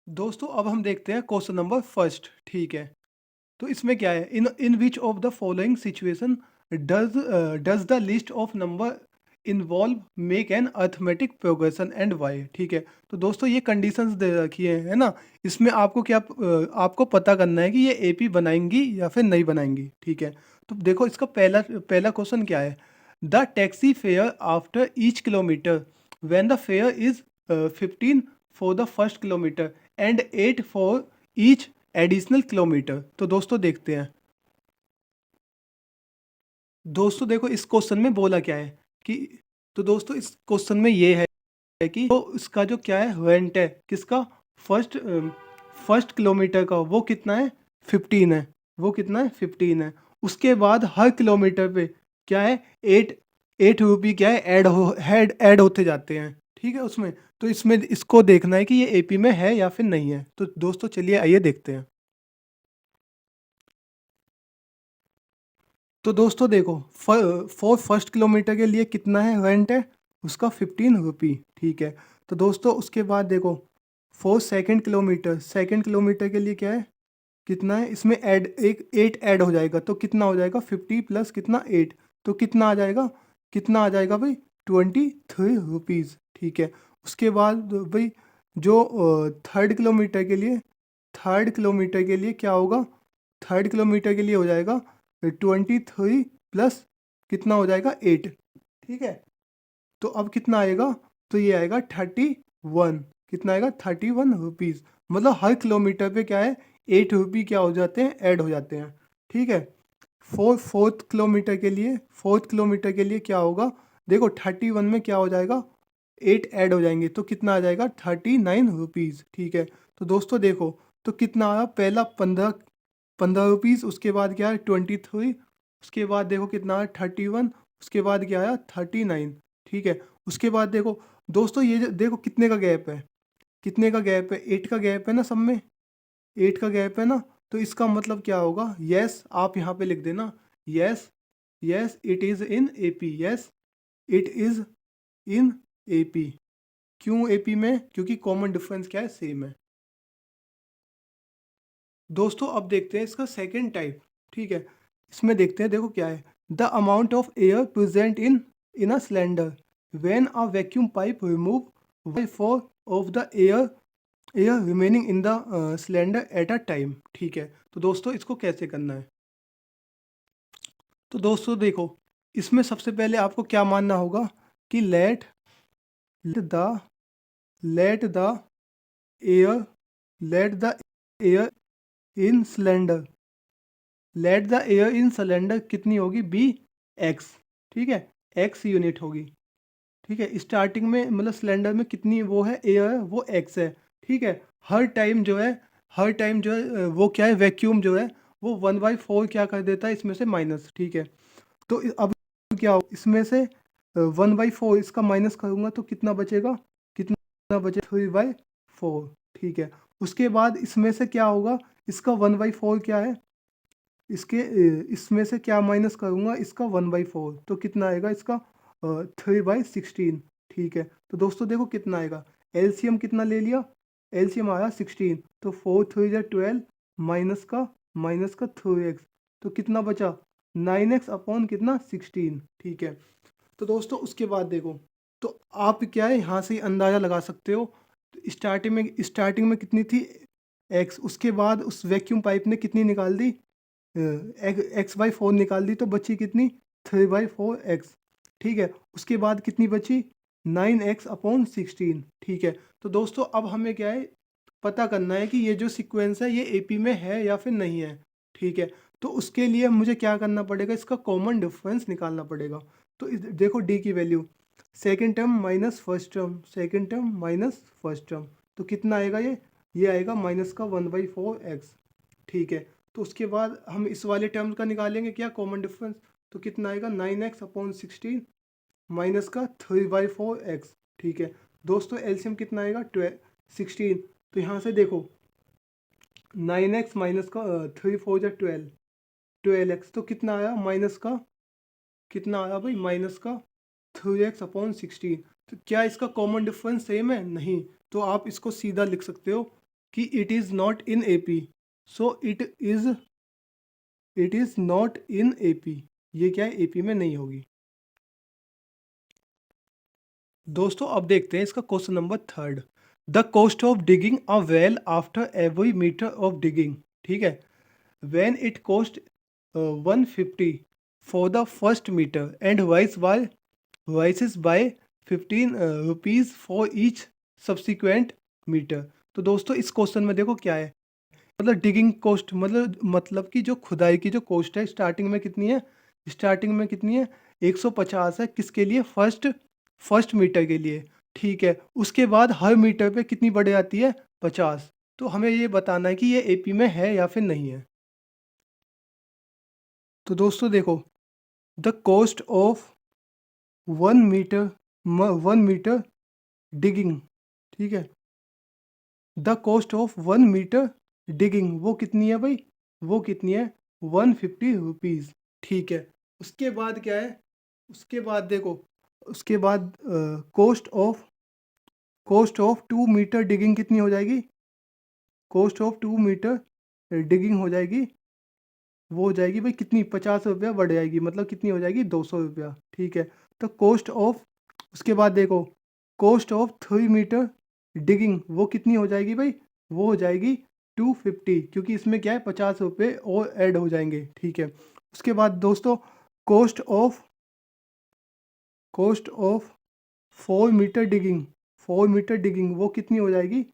दोस्तों अब हम देखते हैं क्वेश्चन नंबर फर्स्ट। ठीक है, तो इसमें क्या है, in in which of the following situation does does the list of number involve make an arithmetic progression and why. ठीक है, तो दोस्तों ये कंडीशंस दे रखी है ना। इसमें आपको क्या आपको पता करना है कि ये एपी बनाएंगी या फिर नहीं बनाएंगी। ठीक है, तो देखो इसका पहला पहला क्वेश्चन क्या है। The taxi fare after each kilometre when the fair is 15 for the first kilometre and 8 for each additional kilometre. तो दोस्तों देखते हैं। दोस्तों देखो इस क्वेश्चन में बोला क्या है कि, तो दोस्तों इस क्वेश्चन में ये है कि तो इसका जो क्या है रेंट है किसका, फर्स्ट फर्स्ट किलोमीटर का वो कितना है 15 है। वो कितना है 15 है। उसके बाद हर किलोमीटर पे क्या है 8 रुपये क्या है ऐड होते जाते हैं। ठीक है उसमें, तो इसमें इसको देखना है कि ये एपी में है या फिर नहीं है। तो दोस्तों चलिए आइए देखते हैं। तो दोस्तों देखो फॉर फर्स्ट किलोमीटर के लिए कितना है रेंट है उसका 15 रुपी। ठीक है, तो दोस्तों उसके बाद देखो फॉर सेकंड किलोमीटर के लिए क्या है, कितना है इसमें ऐड एक 8 ऐड हो जाएगा तो कितना हो जाएगा 50 प्लस कितना 8, तो कितना आ जाएगा भाई 23 रुपीज़। ठीक है, उसके बाद भाई जो थर्ड किलोमीटर के लिए क्या होगा, थर्ड किलोमीटर के लिए हो जाएगा 23 प्लस कितना हो जाएगा 8। ठीक है, तो अब कितना आएगा, तो ये आएगा 31। कितना आएगा 31 रुपीज़। मतलब हर किलोमीटर पे क्या है 8 रुपये क्या हो जाते हैं ऐड हो जाते हैं। ठीक है, फोर्थ किलोमीटर के लिए क्या होगा, देखो 31 में क्या हो जाएगा 8 ऐड हो जाएंगे तो कितना आ जाएगा 39 रुपीज़। ठीक है, तो दोस्तों देखो तो कितना आया, पहला 15 रुपीज़, उसके बाद क्या है 23, उसके बाद देखो कितना आया 31, उसके बाद क्या आया 39। ठीक है, उसके बाद देखो दोस्तों ये देखो कितने का गैप है, कितने का गैप है 8 का गैप है ना, सब में 8 का गैप है ना। तो इसका मतलब क्या होगा, यस आप यहाँ पे लिख देना, yes yes it is in AP, yes it is in AP. क्यों एपी में, क्योंकि कॉमन डिफरेंस क्या है सेम है। दोस्तों अब देखते हैं इसका सेकेंड टाइप। ठीक है, इसमें देखते हैं देखो क्या है, the amount of air present in a cylinder when a vacuum pipe remove 1/4 of the air remaining in the cylinder at a time. ठीक है, तो दोस्तों इसको कैसे करना है। तो दोस्तों देखो इसमें सबसे पहले आपको क्या मानना होगा कि the let the air let the air in cylinder let the air in cylinder कितनी होगी बी एक्स। ठीक है, एक्स यूनिट होगी। ठीक है, स्टार्टिंग में मतलब सिलेंडर में कितनी वो है एयर है वो एक्स है। ठीक है, हर टाइम जो है वो क्या है वैक्यूम जो है वो 1/4 क्या कर देता है इसमें से माइनस। ठीक है, तो अब क्या हो इसमें से 1/4 इसका माइनस करूँगा तो कितना बचेगा, कितना बचे 3/4। ठीक है, उसके बाद इसमें से क्या होगा, इसका 1/4 क्या है, इसमें से क्या माइनस करूँगा इसका 1/4 तो कितना आएगा इसका 3/16। ठीक है, तो दोस्तों देखो कितना आएगा, एलसीएम कितना ले लिया, एलसीएम आया 16, तो 4 3 12 माइनस का 3x, तो कितना बचा 9x अपॉन कितना 16। ठीक है, तो दोस्तों उसके बाद देखो, तो आप क्या है यहाँ से ही अंदाज़ा लगा सकते हो। स्टार्टिंग में कितनी थी एक्स, उसके बाद उस वैक्यूम पाइप ने कितनी निकाल दी, x/4 निकाल दी तो बची कितनी 3/4x। ठीक है, उसके बाद कितनी बची 9x/16। ठीक है, तो दोस्तों अब हमें क्या है पता करना है कि ये जो सीक्वेंस है ये एपी में है या फिर नहीं है। ठीक है, तो उसके लिए मुझे क्या करना पड़ेगा, इसका कॉमन डिफरेंस निकालना पड़ेगा। तो देखो डी की value second term minus first term, तो कितना आएगा ये आएगा माइनस का 1/4x। ठीक है, तो उसके बाद हम इस वाले टर्म का निकालेंगे क्या कॉमन डिफरेंस, तो कितना आएगा 9x/16 माइनस का 3/4x। ठीक है, दोस्तों एलसीएम कितना आएगा 16, तो यहाँ से देखो 9x माइनस का 3 4 12 तो कितना आया माइनस का, कितना आया भाई माइनस का 3x/16। तो क्या इसका कॉमन डिफरेंस सेम है, नहीं, तो आप इसको सीधा लिख सकते हो कि it is not in AP, so it is not in AP, ये क्या है, एपी में नहीं होगी। दोस्तों अब देखते हैं इसका question number third. The cost of digging a well after every metre of digging, ठीक है, when it cost 150 for the first metre and rises by 15 rupees for each subsequent metre. तो दोस्तों इस क्वेश्चन में देखो क्या है, मतलब डिगिंग कॉस्ट, मतलब कि जो खुदाई की जो कॉस्ट है स्टार्टिंग में कितनी है, स्टार्टिंग में कितनी है, 150 है, किसके लिए, फर्स्ट मीटर के लिए, ठीक है। उसके बाद हर मीटर पे कितनी बढ़ जाती है, 50। तो हमें ये बताना है कि ये एपी में है या फिर नहीं है। तो दोस्तों देखो, the cost of 1 metre, 1 metre digging, ठीक है, the cost of 1 metre digging वो कितनी है भाई, वो कितनी है, 150 रुपीज़, ठीक है। उसके बाद क्या है, उसके बाद देखो, उसके बाद कॉस्ट ऑफ 2 मीटर डिगिंग कितनी हो जाएगी, कॉस्ट ऑफ 2 मीटर डिगिंग हो जाएगी, वो हो जाएगी भाई कितनी, 50 रुपया बढ़ जाएगी, मतलब कितनी हो जाएगी, 200 रुपया, ठीक है। तो कॉस्ट ऑफ, उसके बाद देखो, कॉस्ट ऑफ 3 मीटर डिगिंग वो कितनी हो जाएगी भाई, वो हो जाएगी 250, क्योंकि इसमें क्या है, 50 रुपये और ऐड हो जाएंगे, ठीक है। उसके बाद दोस्तों, cost of cost of 4 metre digging, 4 metre digging वो कितनी हो जाएगी,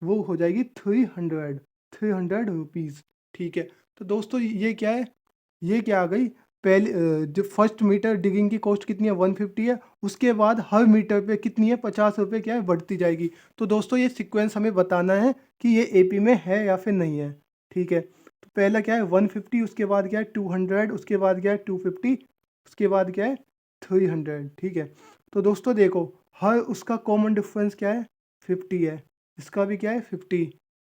वो हो जाएगी 300 रुपीज़, ठीक है। तो दोस्तों ये क्या है, ये क्या आ गई, पहले जो फर्स्ट मीटर डिगिंग की कॉस्ट कितनी है, 150 है, उसके बाद हर मीटर पे कितनी है, 50 रुपये क्या है, बढ़ती जाएगी। तो दोस्तों ये सीक्वेंस हमें बताना है कि ये एपी में है या फिर नहीं है, ठीक है। तो पहला क्या है 150, उसके बाद क्या है 200, उसके बाद क्या है 250, उसके बाद क्या है 300, ठीक है। तो दोस्तों देखो, हर उसका कॉमन डिफरेंस क्या है, 50 है, इसका भी क्या है 50,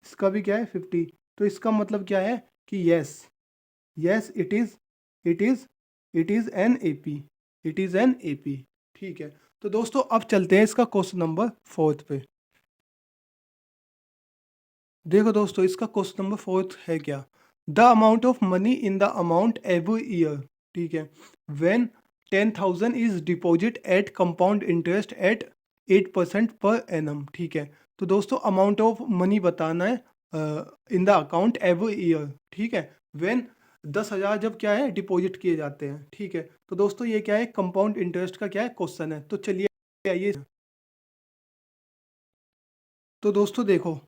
इसका भी क्या है 50। तो इसका मतलब क्या है कि yes it is it is an AP, it is an AP, ठीक है। तो दोस्तों अब चलते हैं इसका क्वेश्चन नंबर फोर्थ पे। देखो दोस्तों इसका क्वेश्चन नंबर फोर्थ है क्या, the amount of money in the amount every year, ठीक है, when 10,000 is deposit eight compound interest eight 8% per annum, ठीक है। तो दोस्तों अमाउंट ऑफ मनी बताना है in the account every year, ठीक है, व्हेन 10,000 जब क्या है डिपॉजिट किए जाते हैं, ठीक है। तो दोस्तों ये क्या है, कंपाउंड इंटरेस्ट का क्या है क्वेश्चन है, तो चलिए आइए। तो दोस्तों देखो,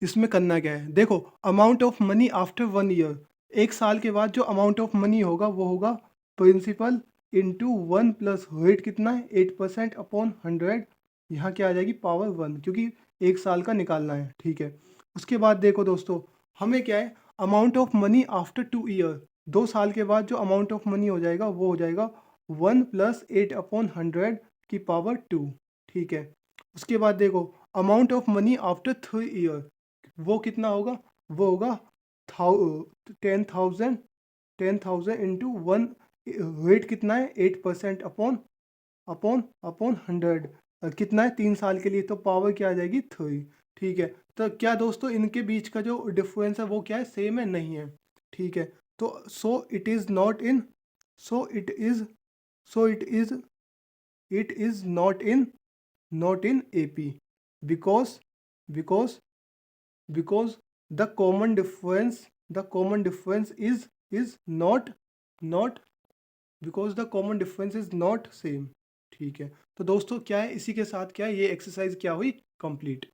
इसमें करना क्या है, देखो amount of money after 1 year, 1 साल के बाद जो अमाउंट ऑफ मनी होगा वो होगा प्रिंसिपल इंटू 1 प्लस रेट कितना है, 8% अपॉन 100, यहाँ क्या आ जाएगी पावर 1, क्योंकि 1 साल का निकालना है, ठीक है। उसके बाद देखो दोस्तों, हमें क्या है, amount of money after 2 year, 2 साल के बाद जो अमाउंट ऑफ मनी हो जाएगा वो हो जाएगा 1 प्लस 8/100 की पावर 2, ठीक है। उसके बाद देखो, amount of money after 3 year वो कितना होगा, वो होगा 10,000, 10,000 इंटू 1, वेट कितना है 8% अपॉन अपॉन अपॉन 100, कितना है 3 साल के लिए, तो पावर क्या आ जाएगी 3, ठीक है। तो क्या दोस्तों इनके बीच का जो डिफरेंस है वो क्या है, सेम है, नहीं है, ठीक है। तो so it is not in, so it is so it is not in AP, because because because the common difference is not because the common difference is not same, ठीक है। तो दोस्तों क्या है, इसी के साथ क्या है, ये एक्सरसाइज क्या हुई, कंप्लीट।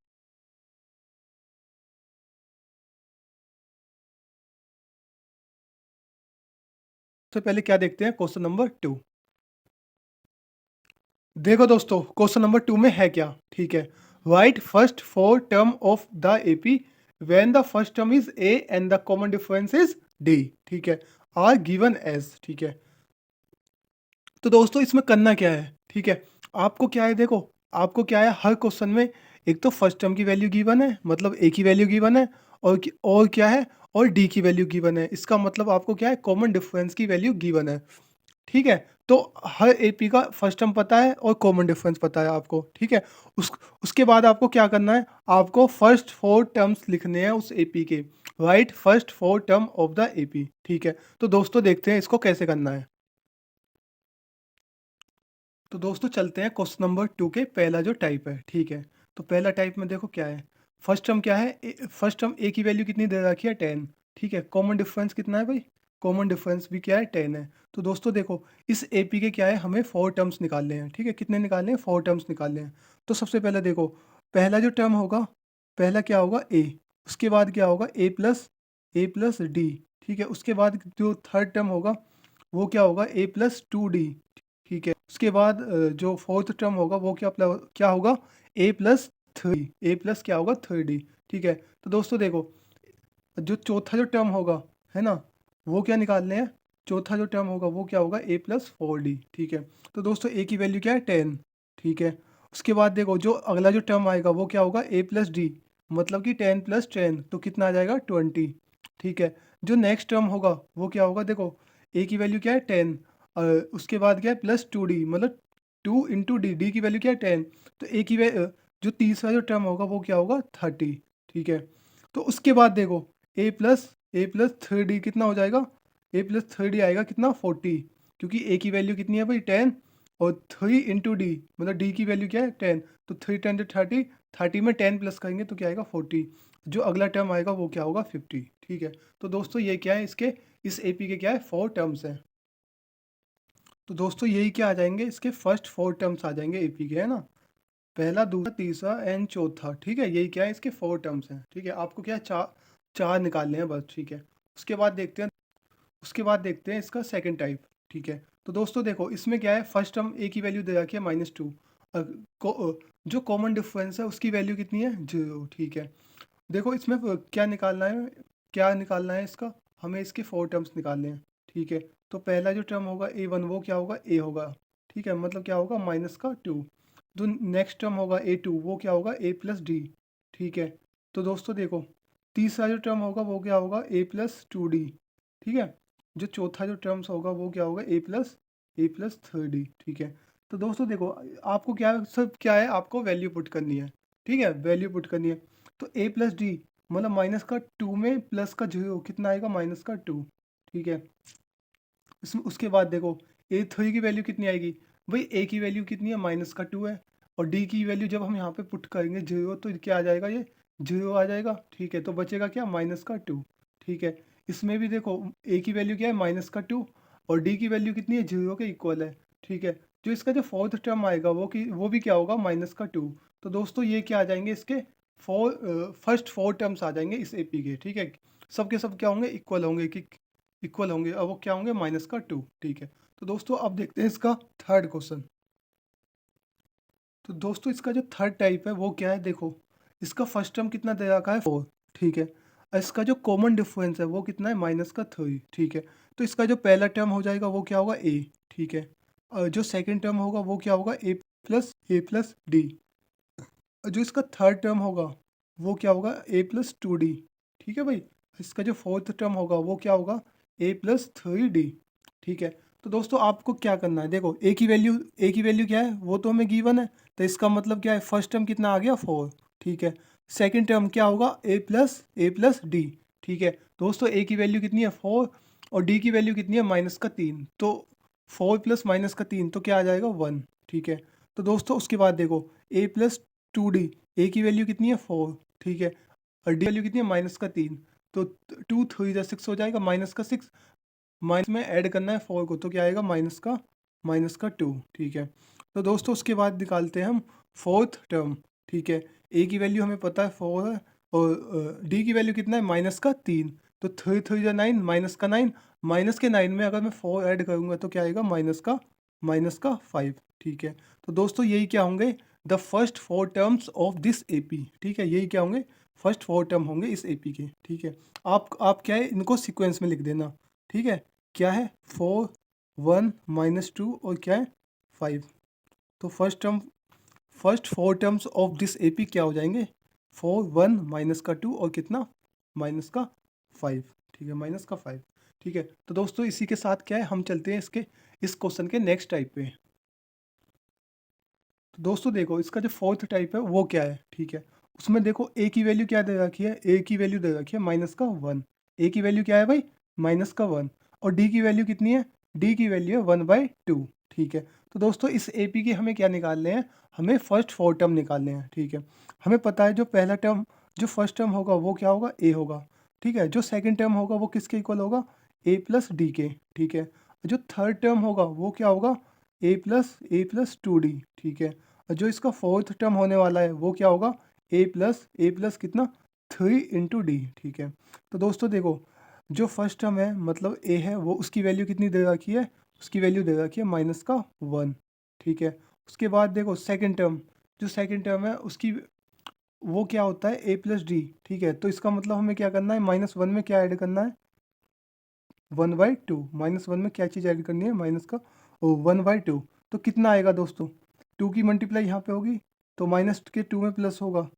तो पहले क्या देखते हैं, क्वेश्चन नंबर 2। देखो दोस्तों क्वेश्चन नंबर 2 में है क्या, ठीक है, right first 4 term of the AP when the first term is A and the common difference is D, ठीक है, आर गिवन एज, ठीक है। तो दोस्तों इसमें करना क्या है, ठीक है, आपको क्या है, देखो आपको क्या है, हर क्वेश्चन में एक तो फर्स्ट टर्म की वैल्यू गिवन है, मतलब ए की वैल्यू गिवन है, और क्या है, और डी की वैल्यू गिवन है, इसका मतलब आपको क्या है, कॉमन डिफरेंस की वैल्यू गिवन है, ठीक है। तो हर एपी का फर्स्ट टर्म पता है और कॉमन डिफरेंस पता है आपको, ठीक है। उसके बाद आपको क्या करना है, आपको फर्स्ट 4 टर्म्स लिखने हैं उस एपी के, right first 4 term of the AP, ठीक है। तो दोस्तों देखते हैं इसको कैसे करना है। तो दोस्तों चलते हैं क्वेश्चन नंबर 2 के पहला जो टाइप है, ठीक है। तो पहला टाइप में देखो क्या है, फर्स्ट टर्म क्या है, फर्स्ट टर्म ए की वैल्यू कितनी दे रखी है 10, ठीक है। कॉमन डिफरेंस कितना है भाई, कॉमन डिफरेंस भी क्या है 10 है। तो दोस्तों देखो इस एपी के क्या है, हमें 4 टर्म्स निकालने हैं, ठीक है। कितने निकालने हैं, 4 टर्म्स निकालने हैं। तो सबसे पहले देखो पहला जो टर्म होगा, पहला क्या होगा ए, उसके बाद क्या होगा ए प्लस डी, ठीक है। उसके बाद जो थर्ड टर्म होगा वो क्या होगा a+2d, ठीक है। उसके बाद जो फोर्थ टर्म होगा वो क्या होगा a+3, ए प्लस क्या होगा 3d, ठीक है। तो दोस्तों देखो जो चौथा जो टर्म होगा है ना, वो क्या निकालने हैं, चौथा जो टर्म होगा वो क्या होगा a+4d, ठीक है। तो दोस्तों a की वैल्यू क्या है 10, ठीक है। उसके बाद देखो जो अगला जो टर्म आएगा वो क्या होगा a+d, मतलब कि 10+10 तो कितना आ जाएगा 20, ठीक है। जो नेक्स्ट टर्म होगा वो क्या होगा, देखो a की वैल्यू क्या है 10, उसके बाद क्या है +2d, मतलब 2 × d की वैल्यू क्या है 10, तो जो तीसरा जो टर्म होगा वो क्या होगा 30, ठीक है। तो उसके बाद देखो a+3d कितना हो जाएगा, a+3d आएगा कितना 40, क्योंकि a की वैल्यू कितनी है भाई 10, और 3 × d मतलब d की वैल्यू क्या है 10, तो 3 × 10 = 30, 30 में 10 प्लस करेंगे तो क्या आएगा 40, जो अगला टर्म आएगा वो क्या होगा 50, ठीक है। तो दोस्तों ये क्या है, इसके इस एपी के क्या है 4 टर्म्स हैं। तो दोस्तों यही क्या आ जाएंगे, इसके फर्स्ट 4 टर्म्स आ जाएंगे एपी के, है ना, पहला दूसरा तीसरा एंड चौथा, ठीक है। यही क्या है, इसके 4 टर्म्स हैं, ठीक है। आपको क्या है चार चार निकालने हैं बस, ठीक है। उसके बाद देखते हैं इसका सेकंड टाइप, ठीक है। तो दोस्तों देखो इसमें क्या है, फर्स्ट टर्म ए की वैल्यू दे रखी है -2, जो कॉमन डिफरेंस है उसकी वैल्यू कितनी है 0, ठीक है। देखो इसमें क्या निकालना है इसका, हमें इसके 4 टर्म्स निकालने हैं, ठीक है। तो पहला जो टर्म होगा a1 वो क्या होगा a होगा, ठीक है, मतलब क्या होगा -2। जो नेक्स्ट टर्म होगा a2 वो क्या होगा a+d, ठीक है। तो दोस्तों देखो तीसरा जो टर्म होगा वो क्या होगा a+2d, ठीक है। जो चौथा जो टर्म्स होगा वो क्या होगा a+3d, ठीक है। तो दोस्तों देखो आपको क्या है, आपको वैल्यू पुट करनी है, ठीक है, वैल्यू पुट करनी है। तो a+d मतलब -2 में प्लस का 0 कितना आएगा -2, ठीक है। उसके बाद देखो a3 की वैल्यू कितनी आएगी, भाई a की वैल्यू कितनी है -2 है, और d की वैल्यू जब हम यहाँ पे पुट करेंगे 0 तो क्या आ जाएगा, ये 0 आ जाएगा, ठीक है। तो बचेगा क्या -2, ठीक है। इसमें भी देखो a की वैल्यू क्या है -2, और d की वैल्यू कितनी है 0 के इक्वल है, ठीक है। जो इसका जो फोर्थ टर्म आएगा वो भी क्या होगा -2। तो दोस्तों ये क्या आ जाएंगे, इसके फर्स्ट 4 टर्म्स आ जाएंगे इस एपी के, ठीक है। सबके सब क्या होंगे, इक्वल होंगे, कि इक्वल होंगे, अब वो क्या होंगे -2, ठीक है। तो दोस्तों अब देखते हैं इसका थर्ड क्वेश्चन। तो दोस्तों इसका जो थर्ड टाइप है वो क्या है, देखो इसका फर्स्ट टर्म कितना दे रखा है 4, ठीक है। और इसका जो कॉमन डिफरेंस है वो कितना है -3, ठीक है। तो इसका जो पहला टर्म हो जाएगा वो क्या होगा a, ठीक है। और जो सेकंड टर्म होगा वो क्या होगा a+d, और जो इसका थर्ड टर्म होगा वो क्या होगा a+2d, ठीक है भाई। इसका जो फोर्थ टर्म होगा वो क्या होगा a+3d, ठीक है। तो दोस्तों आपको क्या करना है, देखो ए की वैल्यू क्या है वो तो हमें गिवन है, तो इसका मतलब क्या है, फर्स्ट टर्म कितना आ गया 4, ठीक है। सेकंड टर्म क्या होगा a+d, ठीक है। दोस्तों ए की वैल्यू कितनी है 4, और डी की वैल्यू कितनी है -3, तो 4 + -3 तो क्या आ जाएगा 1, ठीक है। तो दोस्तों उसके बाद देखो a+2d, ए की वैल्यू कितनी है 4, ठीक है, और डी वैल्यू कितनी है -3, तो 2 3 6 हो जाएगा, -6 माइनस में ऐड करना है 4 को, तो क्या आएगा -2, ठीक है। तो दोस्तों उसके बाद निकालते हैं हम फोर्थ टर्म, ठीक है। ए की वैल्यू हमें पता है 4 है, और डी की वैल्यू कितना है -3, तो 3 3 9, -9, -9 में अगर मैं 4 ऐड करूँगा तो क्या आएगा -5, ठीक है। तो दोस्तों यही क्या होंगे, the first 4 terms of this AP, ठीक है। यही क्या होंगे, फर्स्ट 4 टर्म होंगे इस एपी के, ठीक है। आप क्या है इनको सीक्वेंस में लिख देना, ठीक है। क्या है 4 1 -2 और क्या है 5। तो first 4 terms of this AP क्या हो जाएंगे, 4 1 -2 और कितना -5, ठीक है, -5, ठीक है। तो दोस्तों इसी के साथ क्या है, हम चलते हैं इस क्वेश्चन के नेक्स्ट टाइप पे। तो दोस्तों देखो इसका जो फोर्थ टाइप है वो क्या है, ठीक है। उसमें देखो ए की वैल्यू क्या दे रखी है, ए की वैल्यू दे रखी है -1। ए की वैल्यू क्या है भाई, -1। और डी की वैल्यू कितनी है, डी की वैल्यू है 1/2, ठीक है। तो दोस्तों इस ए पी के हमें क्या निकालने हैं, हमें फर्स्ट 4 टर्म निकालने हैं, ठीक है। हमें पता है जो पहला टर्म, जो फर्स्ट टर्म होगा वो क्या होगा, ए होगा, ठीक है। जो सेकेंड टर्म होगा वो किसके इक्वल होगा, ए प्लस डी के, ठीक है। जो थर्ड टर्म होगा वो क्या होगा, ए प्लस 2d, ठीक है। और जो इसका फोर्थ टर्म होने वाला है वो क्या होगा, ए प्लस कितना, 3 × d, ठीक है। तो दोस्तों देखो जो फर्स्ट टर्म है मतलब ए है, वो उसकी वैल्यू कितनी दे रखी है, उसकी वैल्यू दे रखी है -1, ठीक है। उसके बाद देखो सेकंड टर्म, जो सेकंड टर्म है उसकी वो क्या होता है, ए प्लस डी, ठीक है। तो इसका मतलब हमें क्या करना है, -1 में क्या ऐड करना है, 1/2। -1 में क्या चीज़ ऐड करनी है, माइनस का 1/2। तो कितना आएगा दोस्तों, 2 की मल्टीप्लाई यहाँ पे होगी तो माइनस के 2 में प्लस होगा,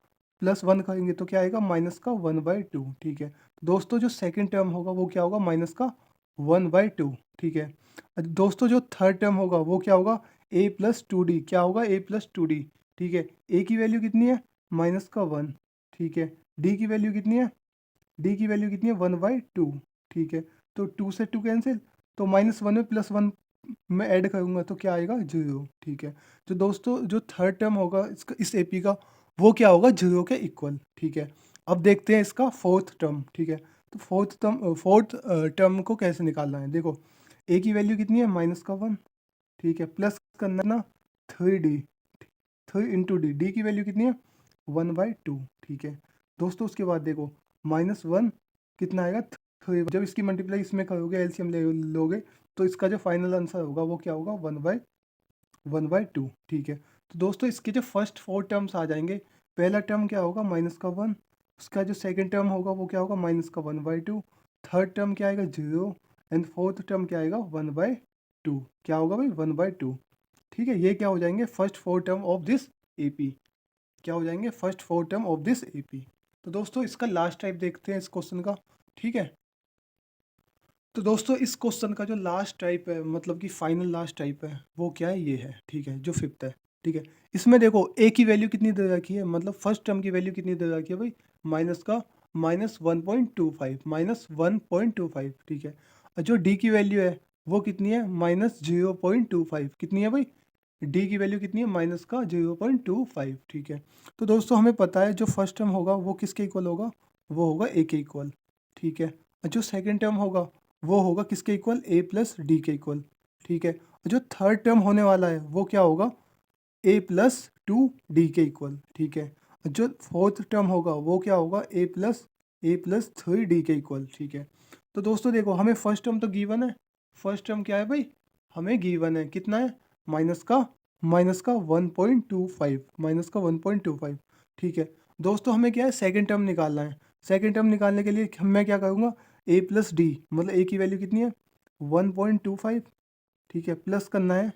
+1 करेंगे तो क्या आएगा, -1/2, ठीक है। दोस्तों जो सेकंड टर्म होगा वो क्या होगा, -1/2, ठीक है। दोस्तों जो थर्ड टर्म होगा वो क्या होगा, a+2d, क्या होगा, a+2d, ठीक है। ए की वैल्यू कितनी है, -1, ठीक है। डी की वैल्यू कितनी है, डी की वैल्यू कितनी है, 1/2, ठीक है। तो 2 से 2 कैंसिल, तो -1 में +1 में ऐड करूँगा तो क्या आएगा, 0, ठीक है। तो दोस्तों जो थर्ड टर्म होगा इसका, इस एपी का, वो क्या होगा, 0 के इक्वल, ठीक है। अब देखते हैं इसका फोर्थ टर्म, ठीक है। तो फोर्थ टर्म को कैसे निकालना है, देखो ए की वैल्यू कितनी है, -1, ठीक है। प्लस करना ना 3d, 3 × d, डी की वैल्यू कितनी है, 1/2, ठीक है। दोस्तों उसके बाद देखो -1 कितना आएगा, 3। जब इसकी मल्टीप्लाई इसमें करोगे, एलसीएम ले लोगे, तो इसका जो फाइनल आंसर होगा वो क्या होगा, 1/2, ठीक है। तो दोस्तों इसके जो फर्स्ट 4 टर्म्स आ जाएंगे, पहला टर्म क्या होगा, -1, उसका जो सेकंड टर्म होगा वो क्या होगा, -1/2, थर्ड टर्म क्या आएगा, 0, एंड फोर्थ टर्म क्या आएगा, 1/2, क्या होगा भाई, 1/2, ठीक है। ये क्या हो जाएंगे, first 4 term of this AP, क्या हो जाएंगे, first 4 term of this AP. तो दोस्तों इसका लास्ट टाइप देखते हैं इस क्वेश्चन का, ठीक है। तो दोस्तों इस क्वेश्चन का जो लास्ट टाइप है, मतलब कि फाइनल लास्ट टाइप है, वो क्या है, ये है, ठीक है, जो फिफ्थ है, ठीक है। इसमें देखो ए की वैल्यू कितनी दे रखी है, मतलब फर्स्ट टर्म की वैल्यू कितनी दे रखी है भाई, माइनस का -1.25, -1.25, ठीक है। और जो डी की वैल्यू है वो कितनी है, -0.25, कितनी है भाई, डी की वैल्यू कितनी है, -0.25, ठीक है। तो दोस्तों हमें पता है जो फर्स्ट टर्म होगा वो किसके इक्वल होगा, वो होगा ए के इक्वल, ठीक है। और जो सेकेंड टर्म होगा वो होगा किसके इक्वल, ए प्लस डी के इक्वल, ठीक है। और जो थर्ड टर्म होने वाला है वो क्या होगा, a+2d के इक्वल, ठीक है। और जो फोर्थ टर्म होगा वो क्या होगा, a+3d के इक्वल, ठीक है। तो दोस्तों देखो हमें फर्स्ट टर्म तो गिवन है, फर्स्ट टर्म क्या है भाई, हमें गिवन है, कितना है, माइनस का 1.25, -1.25, ठीक है। दोस्तों हमें क्या है, सेकेंड टर्म निकालना है। सेकेंड टर्म निकालने के लिए मैं क्या करूँगा, a+d, मतलब a की वैल्यू कितनी है, 1.25, ठीक है। प्लस करना है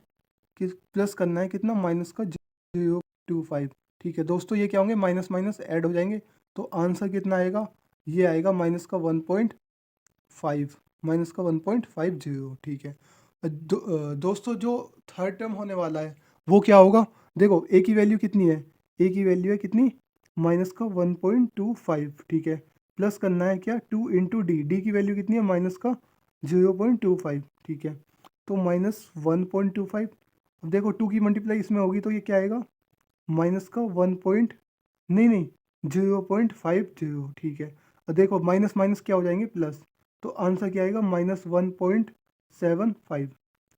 कितना, माइनस का 0.25, ठीक है। दोस्तों ये क्या होंगे, माइनस माइनस ऐड हो जाएंगे, तो आंसर कितना आएगा, ये आएगा -1.5, -1.50, ठीक है। दोस्तों जो थर्ड टर्म होने वाला है वो क्या होगा, देखो ए की वैल्यू कितनी है, ए की वैल्यू है कितनी, -1.25, ठीक है। प्लस करना है क्या, 2 × d, डी की वैल्यू कितनी है, -0.25, ठीक है। तो -1.25, अब देखो 2 की मल्टीप्लाई इसमें होगी तो ये क्या आएगा, माइनस का 1 पॉइंट, नहीं 0.50, ठीक है। और देखो माइनस माइनस क्या हो जाएंगे, प्लस, तो आंसर क्या आएगा, -1.75,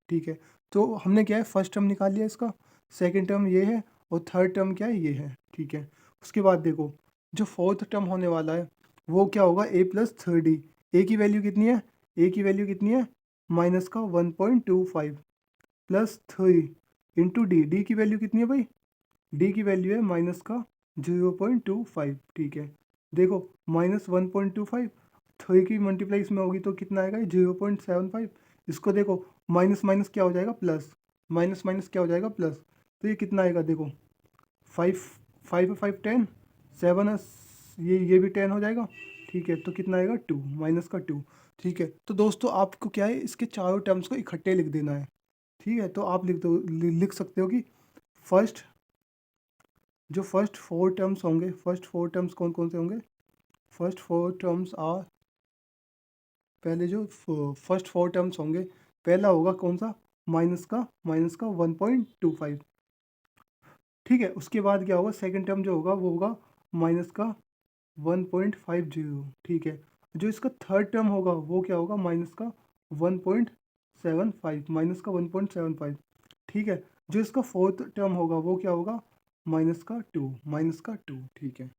ठीक है। तो हमने क्या है, फर्स्ट टर्म निकाल लिया इसका, सेकेंड टर्म ये है, और थर्ड टर्म क्या है, ये है, ठीक है। उसके बाद देखो जो फोर्थ टर्म होने वाला है वो क्या होगा, a+3d, ए की वैल्यू कितनी है, ए की वैल्यू कितनी है, माइनस का 1.25 +3 × d, डी की वैल्यू कितनी है भाई, डी की वैल्यू है माइनस का 0.25, ठीक है। देखो -1.25, 3 की मल्टीप्लाई इसमें होगी तो कितना आएगा, 0.75। इसको देखो माइनस माइनस क्या हो जाएगा, प्लस, माइनस माइनस क्या हो जाएगा, प्लस। तो ये कितना आएगा, देखो 5, 5 5 10, 7 ये भी 10 हो जाएगा, ठीक है। तो कितना आएगा, 2, माइनस का 2। ठीक है। तो दोस्तों आपको क्या है, इसके चारों टर्म्स को इकट्ठे लिख देना है। ठीक है, तो आप लिख सकते हो कि फर्स्ट जो फर्स्ट फोर टर्म्स होंगे, फर्स्ट फोर टर्म्स कौन कौन से होंगे? फर्स्ट फोर टर्म्स आर, पहले जो फर्स्ट फोर टर्म्स होंगे, पहला होगा कौन सा? माइनस का 1.25। ठीक है, उसके बाद क्या होगा? सेकंड टर्म जो होगा वो होगा माइनस का 1.50। ठीक है, जो इसका थर्ड टर्म होगा वो क्या होगा? माइनस का 1.75, माइनस का 1.75। ठीक है, जो इसका फोर्थ टर्म होगा वो क्या होगा? माइनस का 2। ठीक है,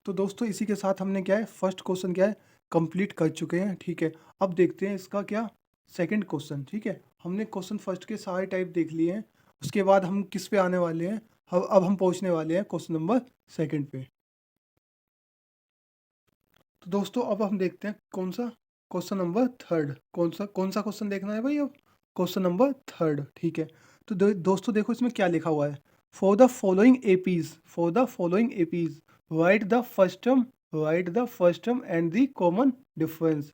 तो दोस्तों इसी के साथ हमने क्या है, फर्स्ट क्वेश्चन क्या है, कंप्लीट कर चुके हैं। ठीक है, अब देखते हैं इसका क्या सेकंड क्वेश्चन। ठीक है, हमने क्वेश्चन फर्स्ट के सारे टाइप देख लिए हैं, उसके बाद हम किस पे आने वाले हैं? अब हम पहुंचने वाले हैं क्वेश्चन नंबर सेकंड पे। तो दोस्तों अब हम देखते हैं कौन सा? Question number third. कौन सा क्वेश्चन देखना है भाई? अब क्वेश्चन नंबर थर्ड। ठीक है, तो दोस्तों देखो इसमें क्या लिखा हुआ है। For the following APs right the first term and the common difference.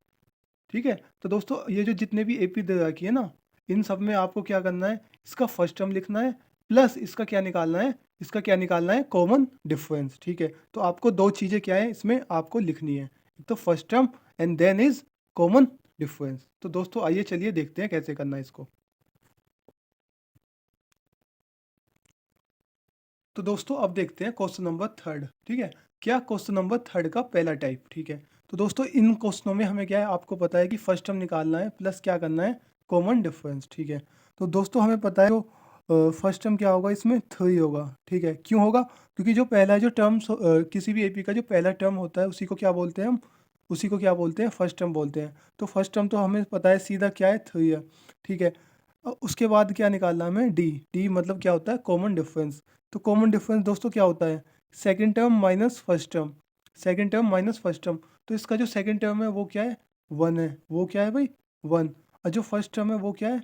ठीक है, तो दोस्तों ये जो जितने भी एपी दे रखी है ना, इन सब में आपको क्या करना है? इसका फर्स्ट टर्म लिखना है, प्लस इसका क्या निकालना है? इसका क्या निकालना है? Common difference. ठीक है, तो आपको दो चीज़ें क्या है इसमें आपको लिखनी है, एक तो first term and then is common difference. तो दोस्तों आइए चलिए देखते हैं कैसे करना है इसको। तो दोस्तों अब देखते हैं क्वेश्चन नंबर थर्ड। ठीक है, क्या क्वेश्चन नंबर थर्ड का पहला टाइप। ठीक है, तो दोस्तों इन क्वेश्चनों में हमें क्या है, आपको पता है कि फर्स्ट टर्म निकालना है, प्लस क्या करना है? Common difference. ठीक है, तो दोस्तों हमें पता है तो फर्स्ट टर्म क्या होगा इसमें? 3 होगा। ठीक है, क्यों होगा? क्योंकि जो पहला जो टर्म्स किसी भी एपी का जो पहला टर्म होता है उसी को क्या बोलते हैं हम? उसी को क्या बोलते हैं? फर्स्ट टर्म बोलते हैं। तो फर्स्ट टर्म तो हमें पता है सीधा क्या है? 3 है। ठीक है, उसके बाद क्या निकालना है हमें? डी। डी मतलब क्या होता है? Common difference. तो कॉमन डिफरेंस दोस्तों क्या होता है? Second term minus first term, second term minus first term. तो इसका जो सेकंड टर्म है वो क्या है? 1 है। वो क्या है भाई? 1। और जो फर्स्ट टर्म है वो क्या है?